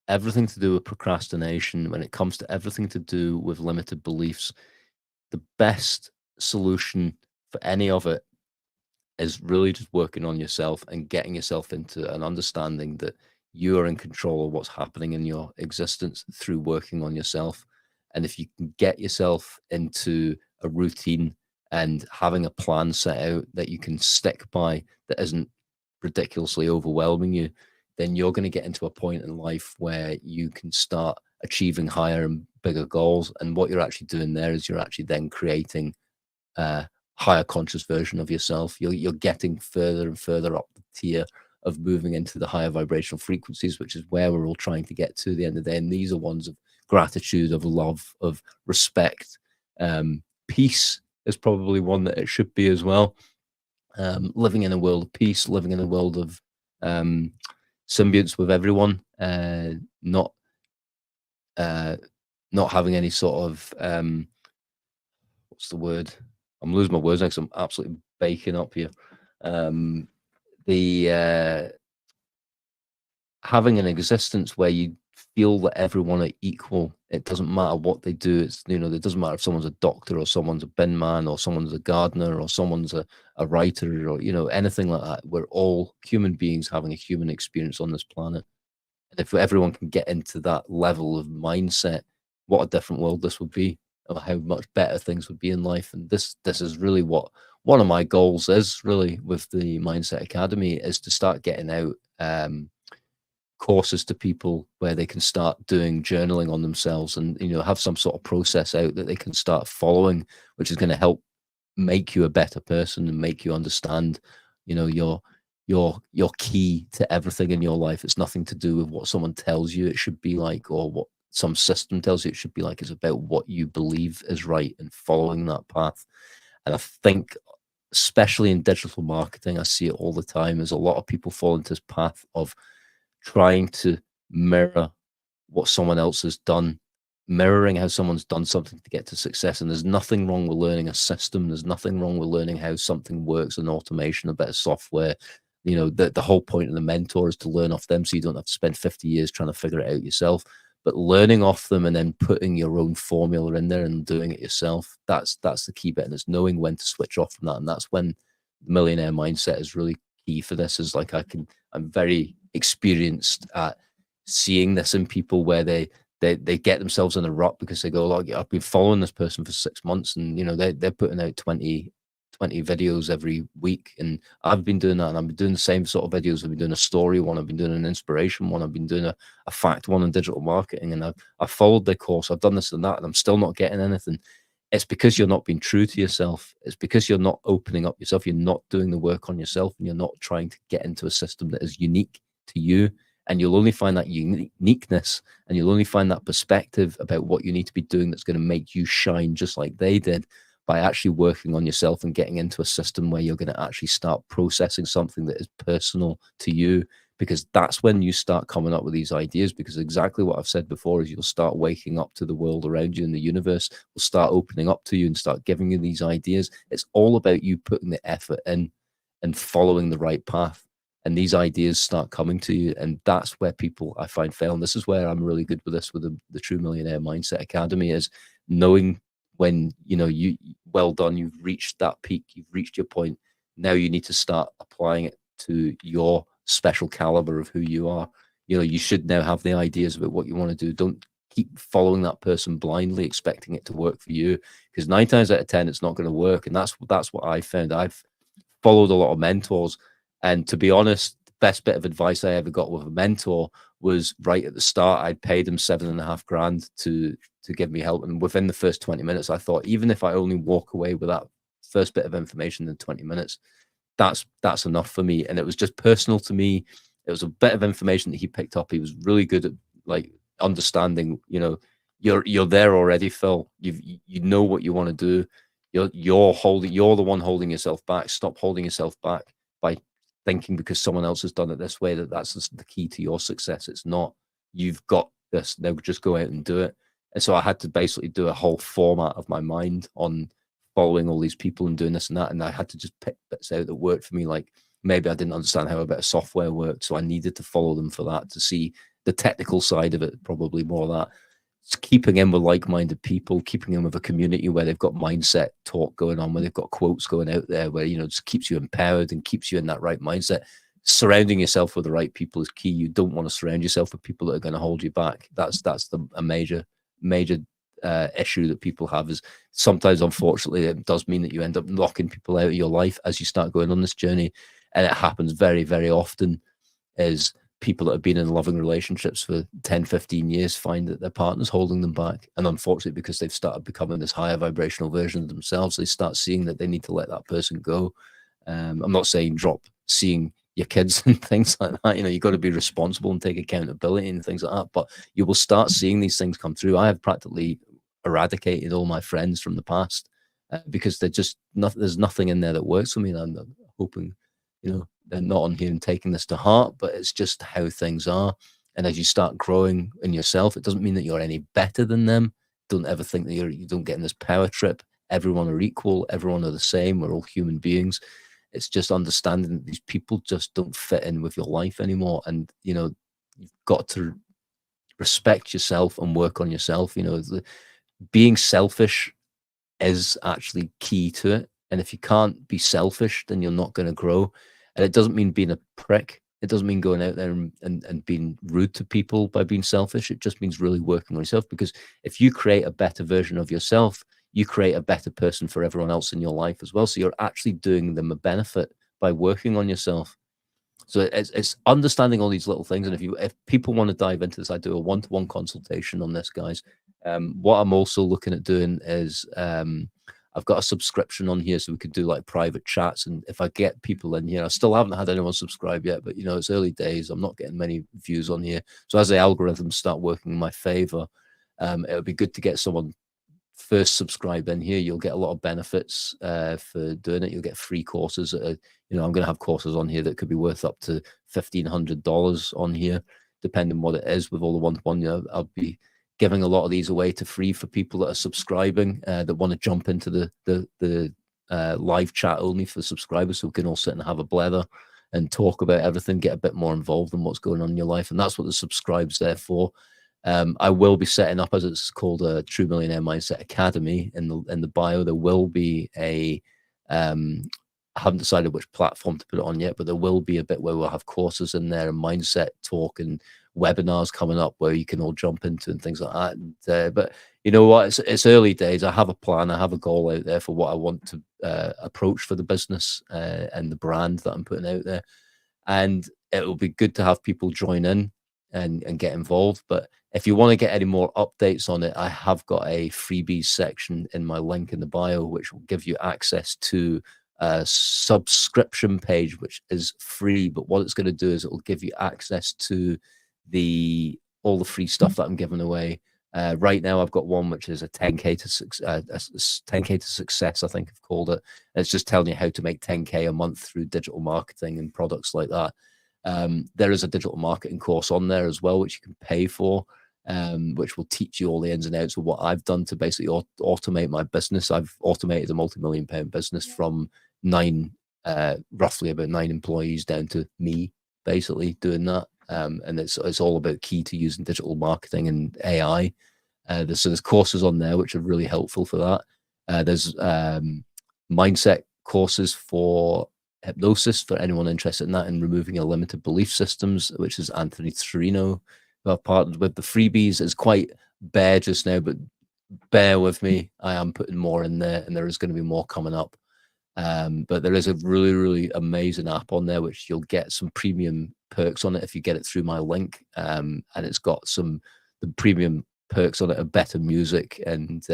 everything to do with procrastination, when it comes to everything to do with limited beliefs, the best solution for any of it is really just working on yourself and getting yourself into an understanding that you are in control of what's happening in your existence through working on yourself. And if you can get yourself into a routine and having a plan set out that you can stick by, that isn't ridiculously overwhelming you, then you're going to get into a point in life where you can start achieving higher and bigger goals. And what you're actually doing there is you're actually then creating a higher conscious version of yourself. You're getting further and further up the tier of moving into the higher vibrational frequencies, which is where we're all trying to get to the end of the day. And these are ones of gratitude, of love, of respect. Peace is probably one that it should be as well. Living in a world of peace, living in a world of symbiotes with everyone, not not having any sort of what's the word? I'm losing my words next. I'm absolutely baking up here. The Having an existence where you feel that everyone are equal. It doesn't matter what they do. It doesn't matter if someone's a doctor or someone's a bin man or someone's a gardener or someone's a writer or anything like that. We're all human beings having a human experience on this planet. And if everyone can get into that level of mindset, what a different world this would be, or how much better things would be in life. And this is really what one of my goals is, really, with the Mindset Academy, is to start getting out courses to people where they can start doing journaling on themselves and have some sort of process out that they can start following, which is going to help make you a better person and make you understand your key to everything in your life. It's nothing to do with what someone tells you it should be like or what some system tells you it should be like. It's about what you believe is right and following that path. And I think, especially in digital marketing, I see it all the time, as a lot of people fall into this path of trying to mirror what someone else has done, mirroring how someone's done something to get to success. And there's nothing wrong with learning a system. There's nothing wrong with learning how something works, an automation, a bit of software. The whole point of the mentor is to learn off them so you don't have to spend 50 years trying to figure it out yourself. But learning off them and then putting your own formula in there and doing it yourself, that's the key bit. And it's knowing when to switch off from that. And that's when the millionaire mindset is really key for this. Is like I'm very experienced at seeing this in people where they get themselves in a rut because they go, like, I've been following this person for 6 months and they're putting out 20 videos every week, and I've been doing that, and I've been doing the same sort of videos. I've been doing a story one, I've been doing an inspiration one, I've been doing a fact one in digital marketing, and I've followed the course, I've done this and that, and I'm still not getting anything. It's because you're not being true to yourself. It's because you're not opening up yourself. You're not doing the work on yourself, and you're not trying to get into a system that is unique to you. And you'll only find that uniqueness, and you'll only find that perspective about what you need to be doing that's going to make you shine just like they did, by actually working on yourself and getting into a system where you're going to actually start processing something that is personal to you. Because that's when you start coming up with these ideas, because exactly what I've said before is you'll start waking up to the world around you, and the universe will start opening up to you and start giving you these ideas. It's all about you putting the effort in and following the right path, and these ideas start coming to you. And that's where people, I find, fail. And this is where I'm really good with this, with the True Millionaire Mindset Academy, is knowing when you well done, you've reached that peak, you've reached your point. Now you need to start applying it to your special caliber of who you are. You should now have the ideas about what you want to do. Don't keep following that person blindly, expecting it to work for you, because 9 times out of 10, it's not going to work. And that's what I found. I've followed a lot of mentors, and to be honest, the best bit of advice I ever got with a mentor was right at the start. I'd paid him 7.5 grand to give me help, and within the first 20 minutes, I thought, even if I only walk away with that first bit of information in 20 minutes, that's enough for me. And it was just personal to me. It was a bit of information that he picked up. He was really good at like understanding, you're there already, Phil. You know what you want to do. You're the one holding yourself back. Stop holding yourself back by thinking because someone else has done it this way that's the key to your success. It's not. You've got this. Now just go out and do it. And so I had to basically do a whole format of my mind on following all these people and doing this and that. And I had to just pick bits out that worked for me. Like maybe I didn't understand how a bit of software worked, so I needed to follow them for that, to see the technical side of it, probably more of that. It's keeping in with like-minded people, keeping in with a community where they've got mindset talk going on, where they've got quotes going out there, where, just keeps you empowered and keeps you in that right mindset. Surrounding yourself with the right people is key. You don't want to surround yourself with people that are going to hold you back. That's a major issue that people have, is sometimes, unfortunately, it does mean that you end up locking people out of your life as you start going on this journey. And it happens very, very often, is people that have been in loving relationships for 10, 15 years find that their partner's holding them back. And unfortunately, because they've started becoming this higher vibrational version of themselves, they start seeing that they need to let that person go. I'm not saying drop seeing your kids and things like that. You've got to be responsible and take accountability and things like that. But you will start seeing these things come through. I have practically eradicated all my friends from the past because there's nothing in there that works for me. And I'm hoping, they're not on here and taking this to heart, but it's just how things are. And as you start growing in yourself, it doesn't mean that you're any better than them. Don't ever think that you don't get in this power trip. Everyone are equal. Everyone are the same. We're all human beings. It's just understanding that these people just don't fit in with your life anymore. And, you've got to respect yourself and work on yourself. Being selfish is actually key to it. And if you can't be selfish, then you're not going to grow. And it doesn't mean being a prick. It doesn't mean going out there and being rude to people by being selfish. It just means really working on yourself, because if you create a better version of yourself, you create a better person for everyone else in your life as well. So you're actually doing them a benefit by working on yourself. So it's understanding all these little things. And if people want to dive into this, I do a one-to-one consultation on this, guys. What I'm also looking at doing is I've got a subscription on here, so we could do like private chats. And if I get people in here, I still haven't had anyone subscribe yet, but it's early days. I'm not getting many views on here. So as the algorithms start working in my favor, it would be good to get someone first subscribe in here. You'll get a lot of benefits for doing it. You'll get free courses. I'm going to have courses on here that could be worth up to $1,500 on here, depending what it is. With all the one-to-one, I'll be giving a lot of these away to free for people that are subscribing, that want to jump into the live chat only for subscribers, so we can all sit and have a blether and talk about everything, get a bit more involved in what's going on in your life. And that's what the subscribe's there for. I will be setting up, as it's called, a True Millionaire Mindset Academy. In the bio, there will be a I haven't decided which platform to put it on yet, but there will be a bit where we'll have courses in there and mindset talk and webinars coming up where you can all jump into and things like that. And, but you know what? It's early days. I have a plan. I have a goal out there for what I want to approach for the business and the brand that I'm putting out there. And it will be good to have people join in and get involved. But if you want to get any more updates on it, I have got a freebies section in my link in the bio, which will give you access to a subscription page, which is free. But what it's going to do is it will give you access to all the free stuff that I'm giving away. Right now, I've got one which is a 10K to 10K to success, I think I've called it. It's just telling you how to make 10K a month through digital marketing and products like that. There is a digital marketing course on there as well, which you can pay for, which will teach you all the ins and outs of what I've done to basically automate my business. I've automated a multi-million-pound business from roughly about 9 employees down to me, basically doing that. And it's all about key to using digital marketing and AI. There's courses on there which are really helpful for that. There's mindset courses for hypnosis for anyone interested in that, and removing your limited belief systems, which is Anthony Torino, who I've partnered with. The freebies is quite bare just now, but bear with me. I am putting more in there, and there is going to be more coming up. But there is a really, really amazing app on there, which you'll get some premium perks on it if you get it through my link. And it's got some the premium perks on it of better music and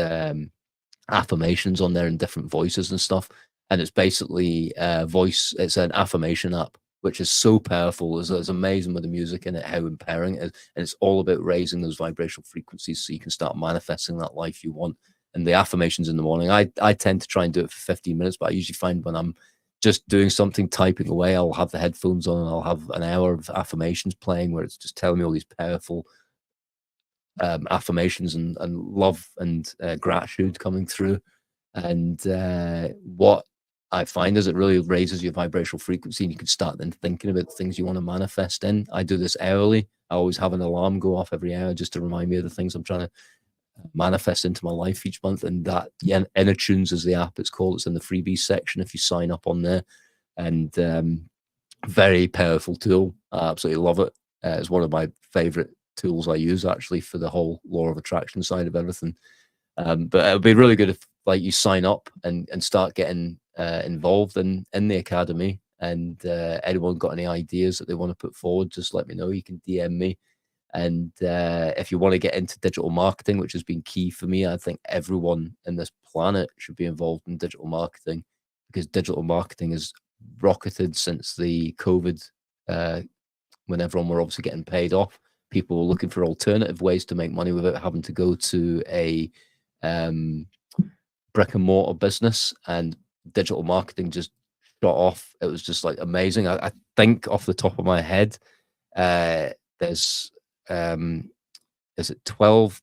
affirmations on there in different voices and stuff. And it's basically voice. It's an affirmation app, which is so powerful. It's amazing with the music in it, how empowering it is. And it's all about raising those vibrational frequencies so you can start manifesting that life you want. And the affirmations in the morning, I tend to try and do it for 15 minutes, but I usually find when I'm just doing something, typing away, I'll have the headphones on and I'll have an hour of affirmations playing where it's just telling me all these powerful affirmations and love and gratitude coming through. And what I find is it really raises your vibrational frequency, and you can start then thinking about the things you want to manifest in. I do this hourly. I always have an alarm go off every hour just to remind me of the things I'm trying to manifest into my life each month. And that, yeah, Inner Tunes is the app it's called. It's in the freebies section if you sign up on there. And very powerful tool. I absolutely love it. It's one of my favorite tools I use actually for the whole law of attraction side of everything. But it would be really good if like you sign up and start getting involved in the academy. And anyone got any ideas that they want to put forward, just let me know. You can DM me. And if you want to get into digital marketing, which has been key for me, I think everyone in this planet should be involved in digital marketing, because digital marketing has rocketed since the COVID, when everyone were obviously getting paid off. People were looking for alternative ways to make money without having to go to a brick and mortar business, and digital marketing just shot off. It was just like amazing. I think off the top of my head, there's is it 12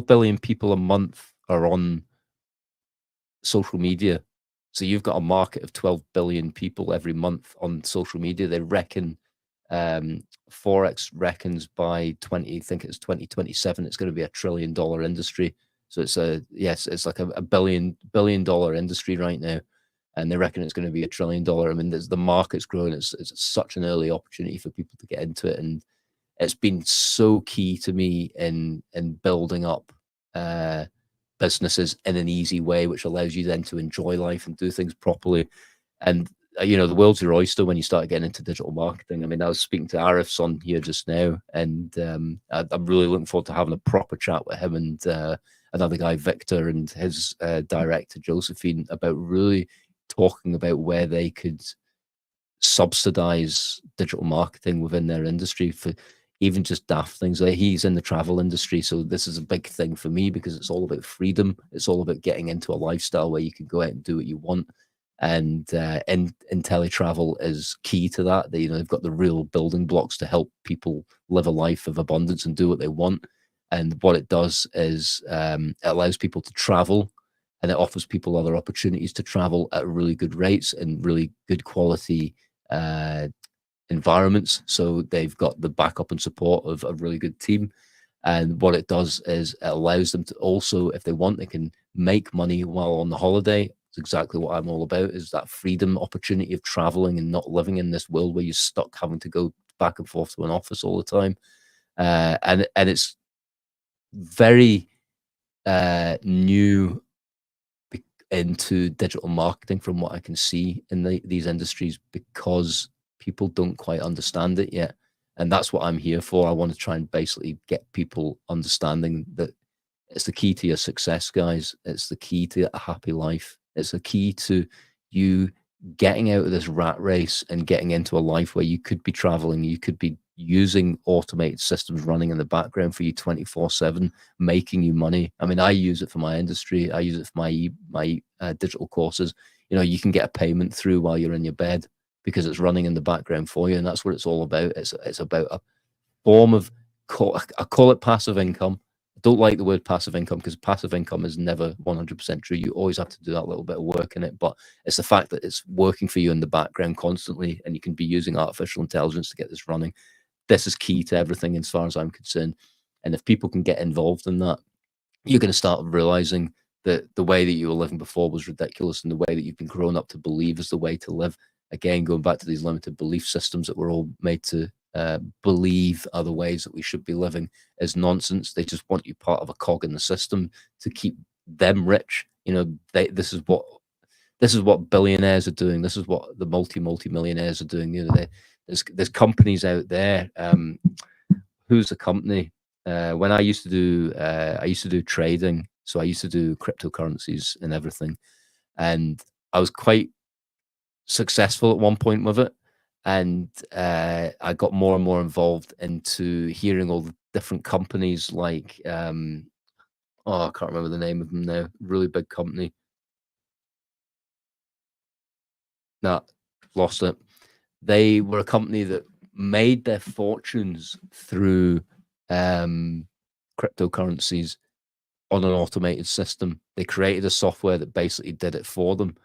billion people a month are on social media. So you've got a market of 12 billion people every month on social media. They reckon Forex reckons by I think it's 2027, it's going to be $1 trillion industry. So it's it's like a billion dollar industry right now. And they reckon it's going to be $1 trillion. I mean, the market's growing. It's such an early opportunity for people to get into it. And it's been so key to me in building up businesses in an easy way, which allows you then to enjoy life and do things properly. And the world's your oyster when you start getting into digital marketing. I mean, I was speaking to Arif's on here just now, and I'm really looking forward to having a proper chat with him and another guy, Victor, and his director, Josephine, about really talking about where they could subsidize digital marketing within their industry for even just daft things. Like he's in the travel industry, so this is a big thing for me because it's all about freedom. It's all about getting into a lifestyle where you can go out and do what you want. And teletravel is key to that. They've got the real building blocks to help people live a life of abundance and do what they want. And what it does is it allows people to travel, and it offers people other opportunities to travel at really good rates and really good quality environments. So they've got the backup and support of a really good team. And what it does is it allows them to also, if they want, they can make money while on the holiday. It's exactly what I'm all about, is that freedom opportunity of traveling and not living in this world where you're stuck having to go back and forth to an office all the time. And it's very new into digital marketing from what I can see in these industries, because people don't quite understand it yet. And that's what I'm here for. I want to try and basically get people understanding that it's the key to your success, guys. It's the key to a happy life. It's the key to you getting out of this rat race and getting into a life where you could be traveling, you could be using automated systems running in the background for you 24/7, making you money. I mean, I use it for my industry. I use it for my digital courses. You can get a payment through while you're in your bed because it's running in the background for you, and that's what it's all about. It's about a form of, I call it passive income. I don't like the word passive income because passive income is never 100% true. You always have to do that little bit of work in it, but it's the fact that it's working for you in the background constantly, and you can be using artificial intelligence to get this running. This is key to everything as far as I'm concerned. And if people can get involved in that, you're going to start realizing that the way that you were living before was ridiculous, and the way that you've been grown up to believe is the way to live. Again, going back to these limited belief systems that we're all made to believe are the ways that we should be living is nonsense. They just want you part of a cog in the system to keep them rich. You know, this is what billionaires are doing. This is what the multi-millionaires are doing. You know, there's companies out there. Who's the company? When I used to do trading, so I used to do cryptocurrencies and everything, and I was quite successful at one point with it, and I got more and more involved into hearing all the different companies like oh, I can't remember the name of them now. Really big company. No, lost it. They were a company that made their fortunes through um, cryptocurrencies on an automated system. They created a software that basically did it for them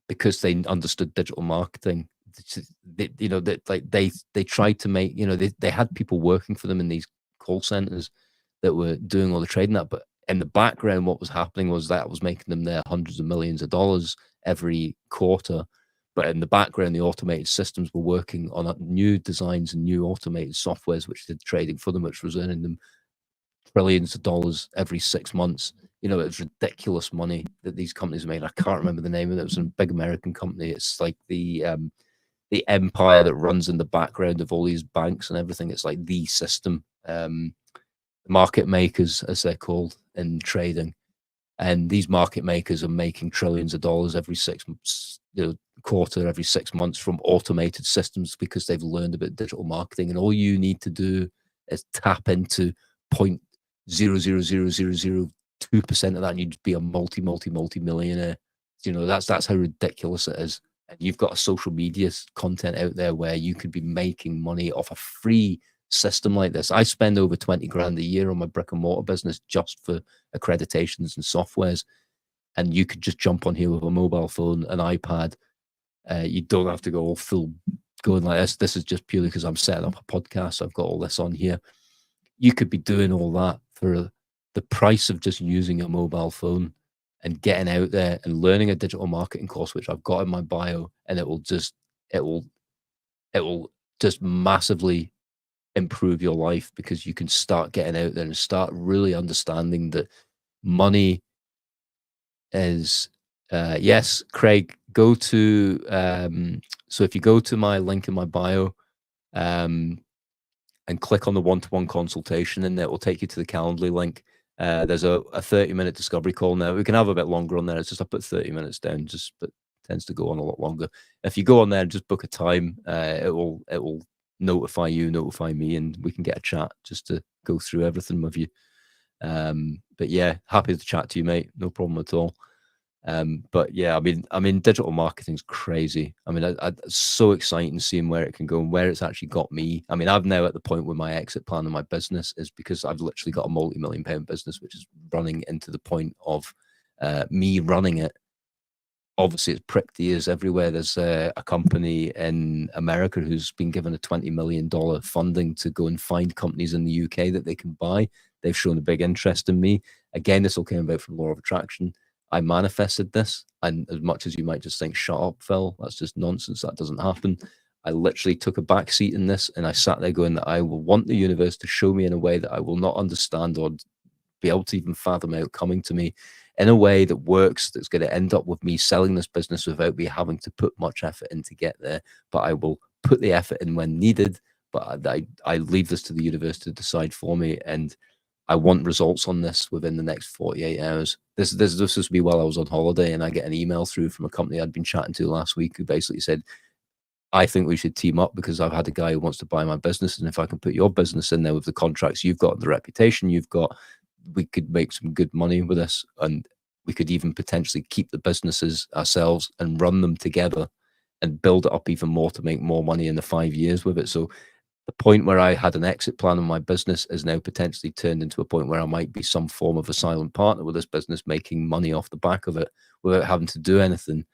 because they understood digital marketing. You know, that like they tried to make, you know, they had people working for them in these call centers that were doing all the trading that, but in the background, what was happening was that was making them their hundreds of millions of dollars every quarter. But in the background, the automated systems were working on new designs and new automated softwares, which did trading for them, which was earning them trillions of dollars every 6 months. You know, it was ridiculous money that these companies made. I can't remember the name of it. It was a big American company. It's like the empire that runs in the background of all these banks and everything. It's like the system, market makers, as they're called in trading. And these market makers are making trillions of dollars every 6 months, you know, quarter, every 6 months from automated systems because they've learned about digital marketing. And all you need to do is tap into 0.00002% of that, and you'd be a multi millionaire. You know, that's how ridiculous it is. And you've got a social media content out there where you could be making money off a free system like this. I spend over 20 grand a year on my brick and mortar business just for accreditations and softwares. And you could just jump on here with a mobile phone, an iPad. You don't have to go all full going like this. This is just purely because I'm setting up a podcast. So I've got all this on here. You could be doing all that for the price of just using a mobile phone and getting out there and learning a digital marketing course, which I've got in my bio, and it will it will just massively improve your life because you can start getting out there and start really understanding that money is yes, Craig, go to so if you go to my link in my bio um and click on the one-to-one consultation, and it will take you to the Calendly link. There's a 30-minute discovery call now. We can have a bit longer on there. It's just I put 30 minutes down, just but tends to go on a lot longer. If you go on there and just book a time, it will notify you, notify me, and we can get a chat just to go through everything with you. But yeah, happy to chat to you, mate. No problem at all. But yeah, I mean, digital marketing's crazy. I mean, it's so exciting seeing where it can go and where it's actually got me. I mean, I'm now at the point where my exit plan of my business is because I've literally got a multi-million-pound business, which is running into the point of me running it. Obviously, it's pricked ears everywhere. There's a company in America who's been given a $20 million funding to go and find companies in the UK that they can buy. They've shown a big interest in me. Again, this all came about from law of attraction. I manifested this, and as much as you might just think, shut up, Phil, that's just nonsense, that doesn't happen. I literally took a back seat in this, and I sat there going that I will want the universe to show me in a way that I will not understand or be able to even fathom out coming to me in a way that works, that's going to end up with me selling this business without me having to put much effort in to get there. But I will put the effort in when needed. But I leave this to the universe to decide for me. And I want results on this within the next 48 hours. This was me while I was on holiday, and I get an email through from a company I'd been chatting to last week who basically said, I think we should team up because I've had a guy who wants to buy my business. And if I can put your business in there with the contracts you've got and the reputation you've got, we could make some good money with this. And we could even potentially keep the businesses ourselves and run them together and build it up even more to make more money in the 5 years with it. So the point where I had an exit plan on my business is now potentially turned into a point where I might be some form of a silent partner with this business, making money off the back of it without having to do anything,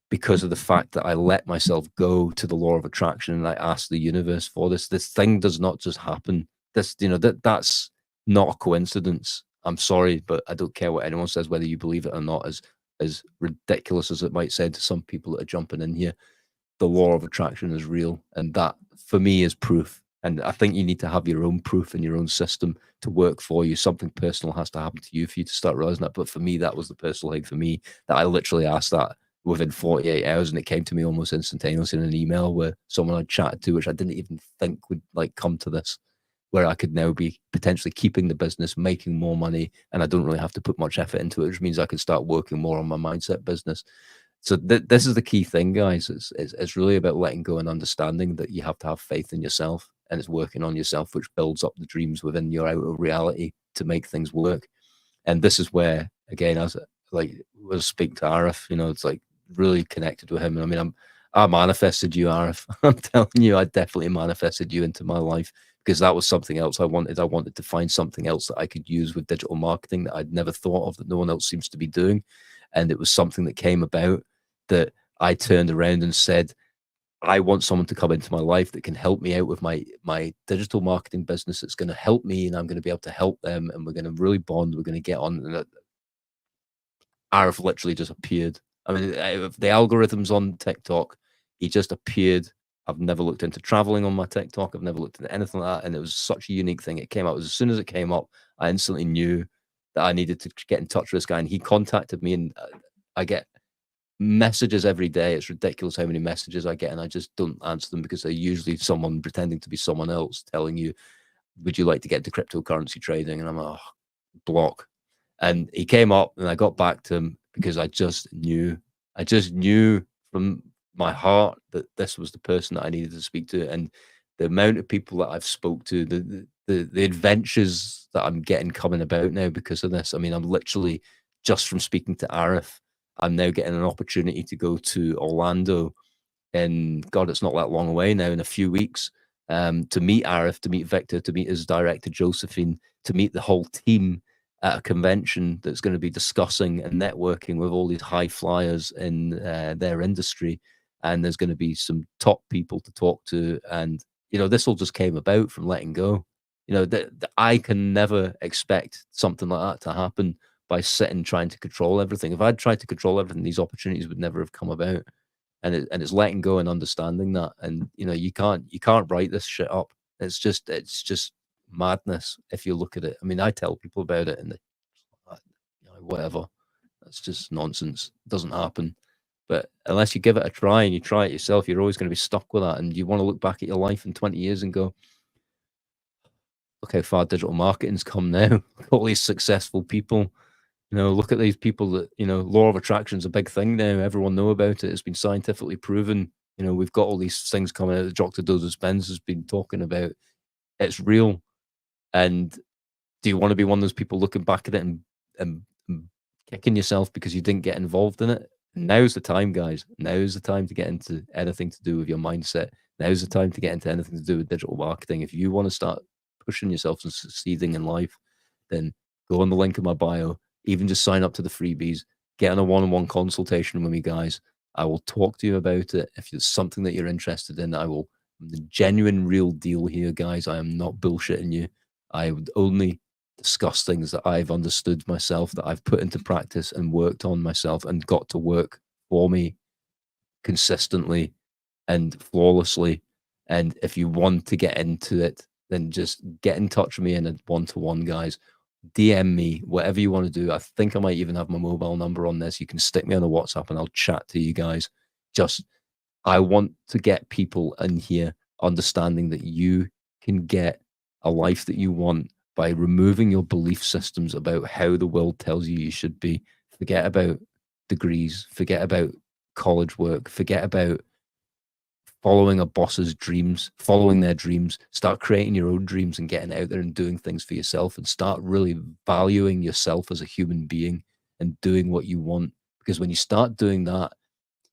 because of the fact that I let myself go to the law of attraction and I asked the universe for this. This thing does not just happen. This, you know, that's not a coincidence. I'm sorry, but I don't care what anyone says, whether you believe it or not, as ridiculous as it might sound to some people that are jumping in here. The law of attraction is real, and that for me is proof. And I think you need to have your own proof and your own system to work for you. Something personal has to happen to you for you to start realizing that. But for me, that was the personal thing for me, that I literally asked that within 48 hours, and it came to me almost instantaneously in an email where someone I'd chatted to, which I didn't even think would like come to this, where I could now be potentially keeping the business, making more money, and I don't really have to put much effort into it, which means I can start working more on my mindset business. So this is the key thing, guys. It's really about letting go and understanding that you have to have faith in yourself, and it's working on yourself, which builds up the dreams within your outer reality to make things work. And this is where, again, as like was speak to Arif, it's like really connected with him. And I mean, I manifested you, Arif. I'm telling you, I definitely manifested you into my life, because that was something else I wanted. I wanted to find something else that I could use with digital marketing that I'd never thought of, that no one else seems to be doing. And it was something that came about that I turned around and said, I want someone to come into my life that can help me out with my digital marketing business. That's going to help me, and I'm going to be able to help them, and we're going to really bond. We're going to get on. And Arif literally just appeared. I mean, the algorithms on TikTok, he just appeared. I've never looked into traveling on my TikTok. I've never looked into anything like that. And it was such a unique thing. It came out as soon as it came up, I instantly knew that I needed to get in touch with this guy. And he contacted me, and I get messages every day. It's ridiculous how many messages I get, and I just don't answer them, because they're usually someone pretending to be someone else telling you, would you like to get into cryptocurrency trading? And I'm like, oh, block. And he came up, and I got back to him because I just knew from my heart that this was the person that I needed to speak to. And the amount of people that I've spoke to, the adventures that I'm getting coming about now because of this. I mean, I'm literally, just from speaking to Arif, I'm now getting an opportunity to go to Orlando, and God, it's not that long away now, in a few weeks, to meet Arif, to meet Victor, to meet his director Josephine, to meet the whole team at a convention that's going to be discussing and networking with all these high flyers in their industry. And there's going to be some top people to talk to. And, this all just came about from letting go. That I can never expect something like that to happen by sitting trying to control everything. If I'd tried to control everything, these opportunities would never have come about. And it's letting go and understanding that. And you can't write this shit up. It's just madness if you look at it. I mean, I tell people about it, and whatever. That's just nonsense. It doesn't happen. But unless you give it a try and you try it yourself, you're always going to be stuck with that. And you want to look back at your life in 20 years and go, look how far digital marketing's come now. All these successful people. Look at these people that, law of attraction's a big thing now. Everyone know about it. It's been scientifically proven. We've got all these things coming out that Dr. Joseph Spence has been talking about. It's real. And do you want to be one of those people looking back at it and kicking yourself because you didn't get involved in it? Now's the time, guys. Now's the time to get into anything to do with your mindset. Now's the time to get into anything to do with digital marketing. If you want to start pushing yourself and succeeding in life, then go on the link in my bio. Even just sign up to the freebies. Get on a one-on-one consultation with me, guys. I will talk to you about it. If it's something that you're interested in, I'm the genuine real deal here, guys. I am not bullshitting you. I would only discuss things that I've understood myself, that I've put into practice and worked on myself and got to work for me consistently and flawlessly. And if you want to get into it, then just get in touch with me in a one-to-one, guys. DM me, whatever you want to do. I think I might even have my mobile number on this. You can stick me on a WhatsApp and I'll chat to you guys. I want to get people in here understanding that you can get a life that you want by removing your belief systems about how the world tells you should be. Forget about degrees, forget about college work, forget about following a boss's dreams, following their dreams. Start creating your own dreams and getting out there and doing things for yourself, and start really valuing yourself as a human being and doing what you want. Because when you start doing that,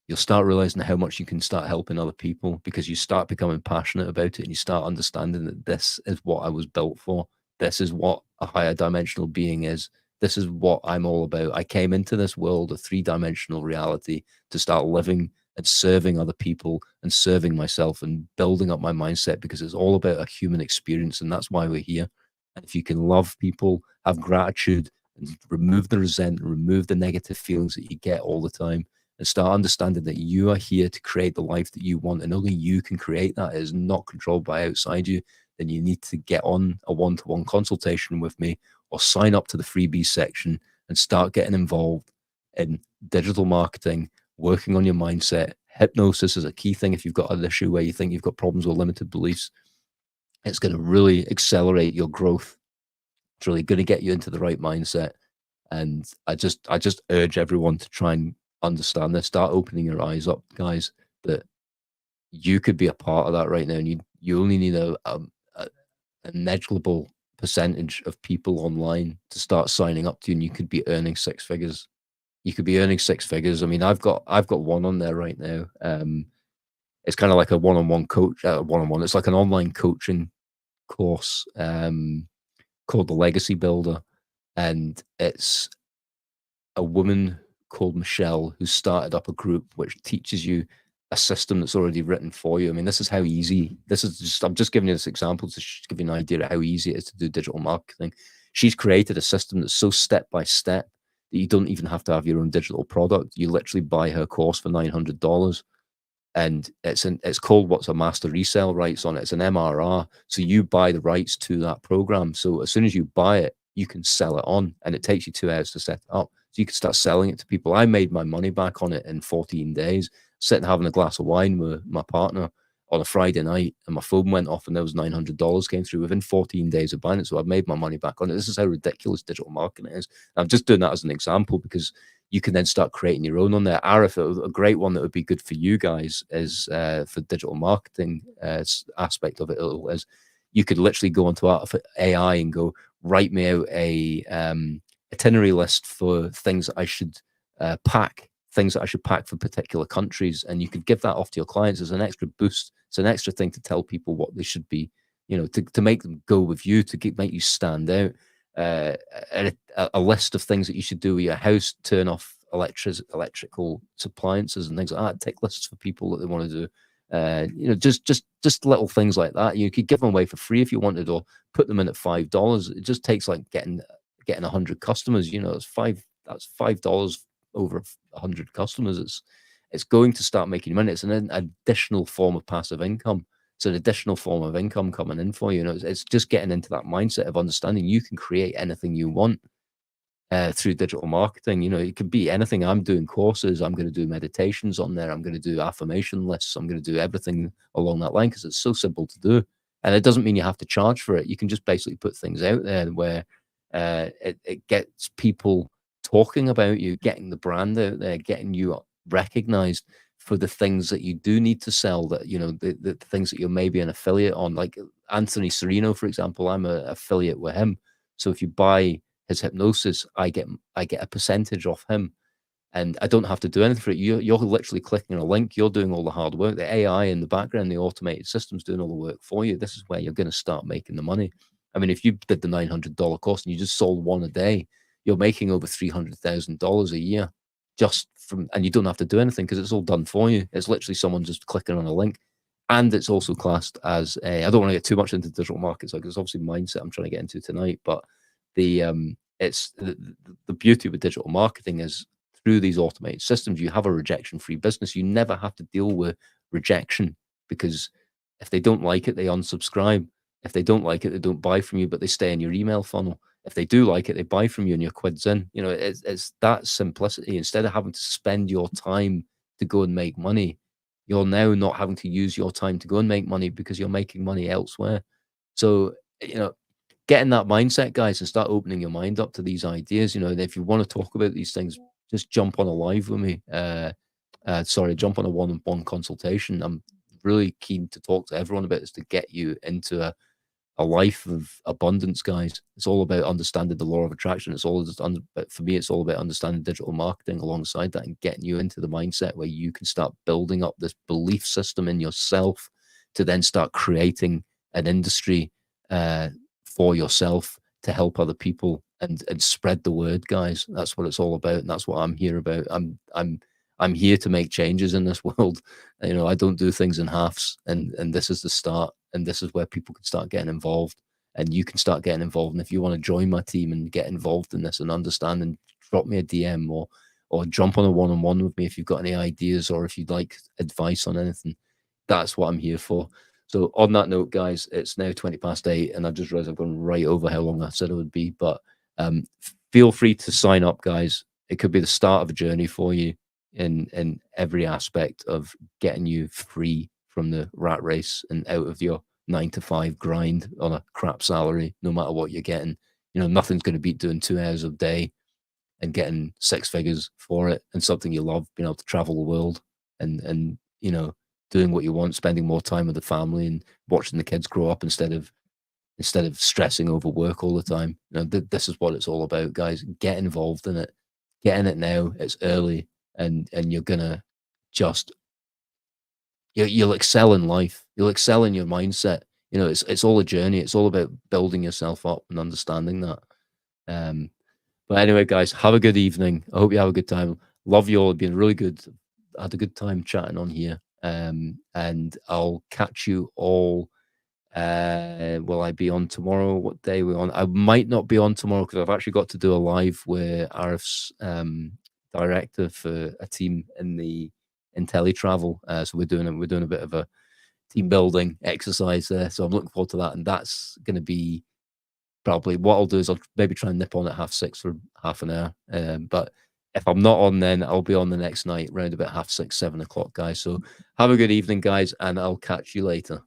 you'll start realizing how much you can start helping other people, because you start becoming passionate about it and you start understanding that this is what I was built for. This is what a higher dimensional being is. This is what I'm all about. I came into this world, a three-dimensional reality, to start living and serving other people and serving myself and building up my mindset, because it's all about a human experience. And that's why we're here. And if you can love people, have gratitude, and remove the resentment, remove the negative feelings that you get all the time, and start understanding that you are here to create the life that you want, and only you can create that. It is not controlled by outside you. Then you need to get on a one-to-one consultation with me, or sign up to the freebies section and start getting involved in digital marketing, working on your mindset. Hypnosis is a key thing. If you've got an issue where you think you've got problems with limited beliefs, it's going to really accelerate your growth. It's really going to get you into the right mindset. And I just urge everyone to try and understand this. Start opening your eyes up, guys, that you could be a part of that right now. And you only need a negligible percentage of people online to start signing up to you, and you could be earning six figures. You could be earning six figures. I mean, I've got one on there right now. It's kind of like a one-on-one coach, one-on-one. It's like an online coaching course called the Legacy Builder, and it's a woman called Michelle who started up a group which teaches you a system that's already written for you. I mean, this is how easy. This is just I'm just giving you this example to give you an idea of how easy it is to do digital marketing. She's created a system that's so step by step that you don't even have to have your own digital product. You literally buy her course for $900, and it's called What's a Master Resale Rights on it. It's an MRR. So you buy the rights to that program. So as soon as you buy it, you can sell it on, and it takes you 2 hours to set it up. So you can start selling it to people. I made my money back on it in 14 days, sitting having a glass of wine with my partner on a Friday night, and my phone went off and there was $900 came through within 14 days of buying it. So I've made my money back on it. This is how ridiculous digital marketing is. I'm just doing that as an example because you can then start creating your own on there. Arif, a great one that would be good for you guys is for digital marketing aspect of it is you could literally go onto AI and go, write me out a itinerary list for things that I should pack, things that I should pack for particular countries, and you could give that off to your clients as an extra boost. It's an extra thing to tell people what they should be, to make them go with you, to make you stand out. A list of things that you should do with your house, turn off electrical appliances and things like that. Take lists for people that they want to do. Just little things like that. You could give them away for free if you wanted, or put them in at $5. It just takes like getting 100 customers. That's $5 over 100 customers. It's going to start making money. It's an additional form of passive income. It's an additional form of income coming in for you. It's just getting into that mindset of understanding you can create anything you want through digital marketing. It could be anything. I'm doing courses. I'm going to do meditations on there. I'm going to do affirmation lists. I'm going to do everything along that line because it's so simple to do. And it doesn't mean you have to charge for it. You can just basically put things out there where it gets people talking about you, getting the brand out there, getting you recognized for the things that you do need to sell, that the things that you're maybe an affiliate on, like Anthony Serino, for example. I'm an affiliate with him, so if you buy his hypnosis, I get a percentage off him, and I don't have to do anything for it. You're literally clicking a link. You're doing all the hard work. The AI in the background, the automated system's doing all the work for you. This is where you're going to start making the money. I mean, if you did the $900 course and you just sold one a day, you're making over $300,000 a year just from, and you don't have to do anything because it's all done for you. It's literally someone just clicking on a link. And it's also classed as I don't want to get too much into digital markets, like it's obviously mindset I'm trying to get into tonight, but it's the beauty with digital marketing is through these automated systems, you have a rejection-free business. You never have to deal with rejection, because if they don't like it, they unsubscribe. If they don't like it, they don't buy from you, but they stay in your email funnel. If they do like it, they buy from you and your quid's in. It's that simplicity. Instead of having to spend your time to go and make money, you're now not having to use your time to go and make money because you're making money elsewhere. So, get in that mindset, guys, and start opening your mind up to these ideas. And if you want to talk about these things, just jump on a live with me. Jump on a one-on-one consultation. I'm really keen to talk to everyone about this, to get you into a life of abundance, guys. It's all about understanding the law of attraction. For me, it's all about understanding digital marketing alongside that, and getting you into the mindset where you can start building up this belief system in yourself to then start creating an industry for yourself to help other people and spread the word, guys. That's what it's all about, and that's what I'm here about. I'm here to make changes in this world. I don't do things in halves, and this is the start, and this is where people can start getting involved. and you can start getting involved. And if you want to join my team and get involved in this and understand, and drop me a DM, or jump on a one-on-one with me if you've got any ideas, or if you'd like advice on anything. That's what I'm here for. So on that note, guys, it's now 20 past 8, and I just realized I've gone right over how long I said it would be. But feel free to sign up, guys. It could be the start of a journey for you in every aspect of getting you free from the rat race and out of your 9 to 5 grind on a crap salary, no matter what you're getting. Nothing's going to beat doing 2 hours a day and getting 6 figures for it, and something you love, being able to travel the world and doing what you want, spending more time with the family and watching the kids grow up instead of stressing over work all the time. This is what it's all about, guys. Get involved in it. Get in it now. It's early, and you're gonna just you'll excel in life. You'll excel in your mindset. It's all a journey. It's all about building yourself up and understanding that. Um, but anyway, guys, have a good evening. I hope you have a good time. Love you all. It's been really good. I had a good time chatting on here. And I'll catch you all. Will I be on tomorrow? What day are we on? I might not be on tomorrow because I've actually got to do a live where Arif's director for a team in teletravel. So we're doing a bit of a team building exercise there. So I'm looking forward to that, and that's going to be probably what I'll do is I'll maybe try and nip on at 6:30 for half an hour. But if I'm not on, then I'll be on the next night around about 6:30, 7 o'clock, guys. So have a good evening, guys, and I'll catch you later.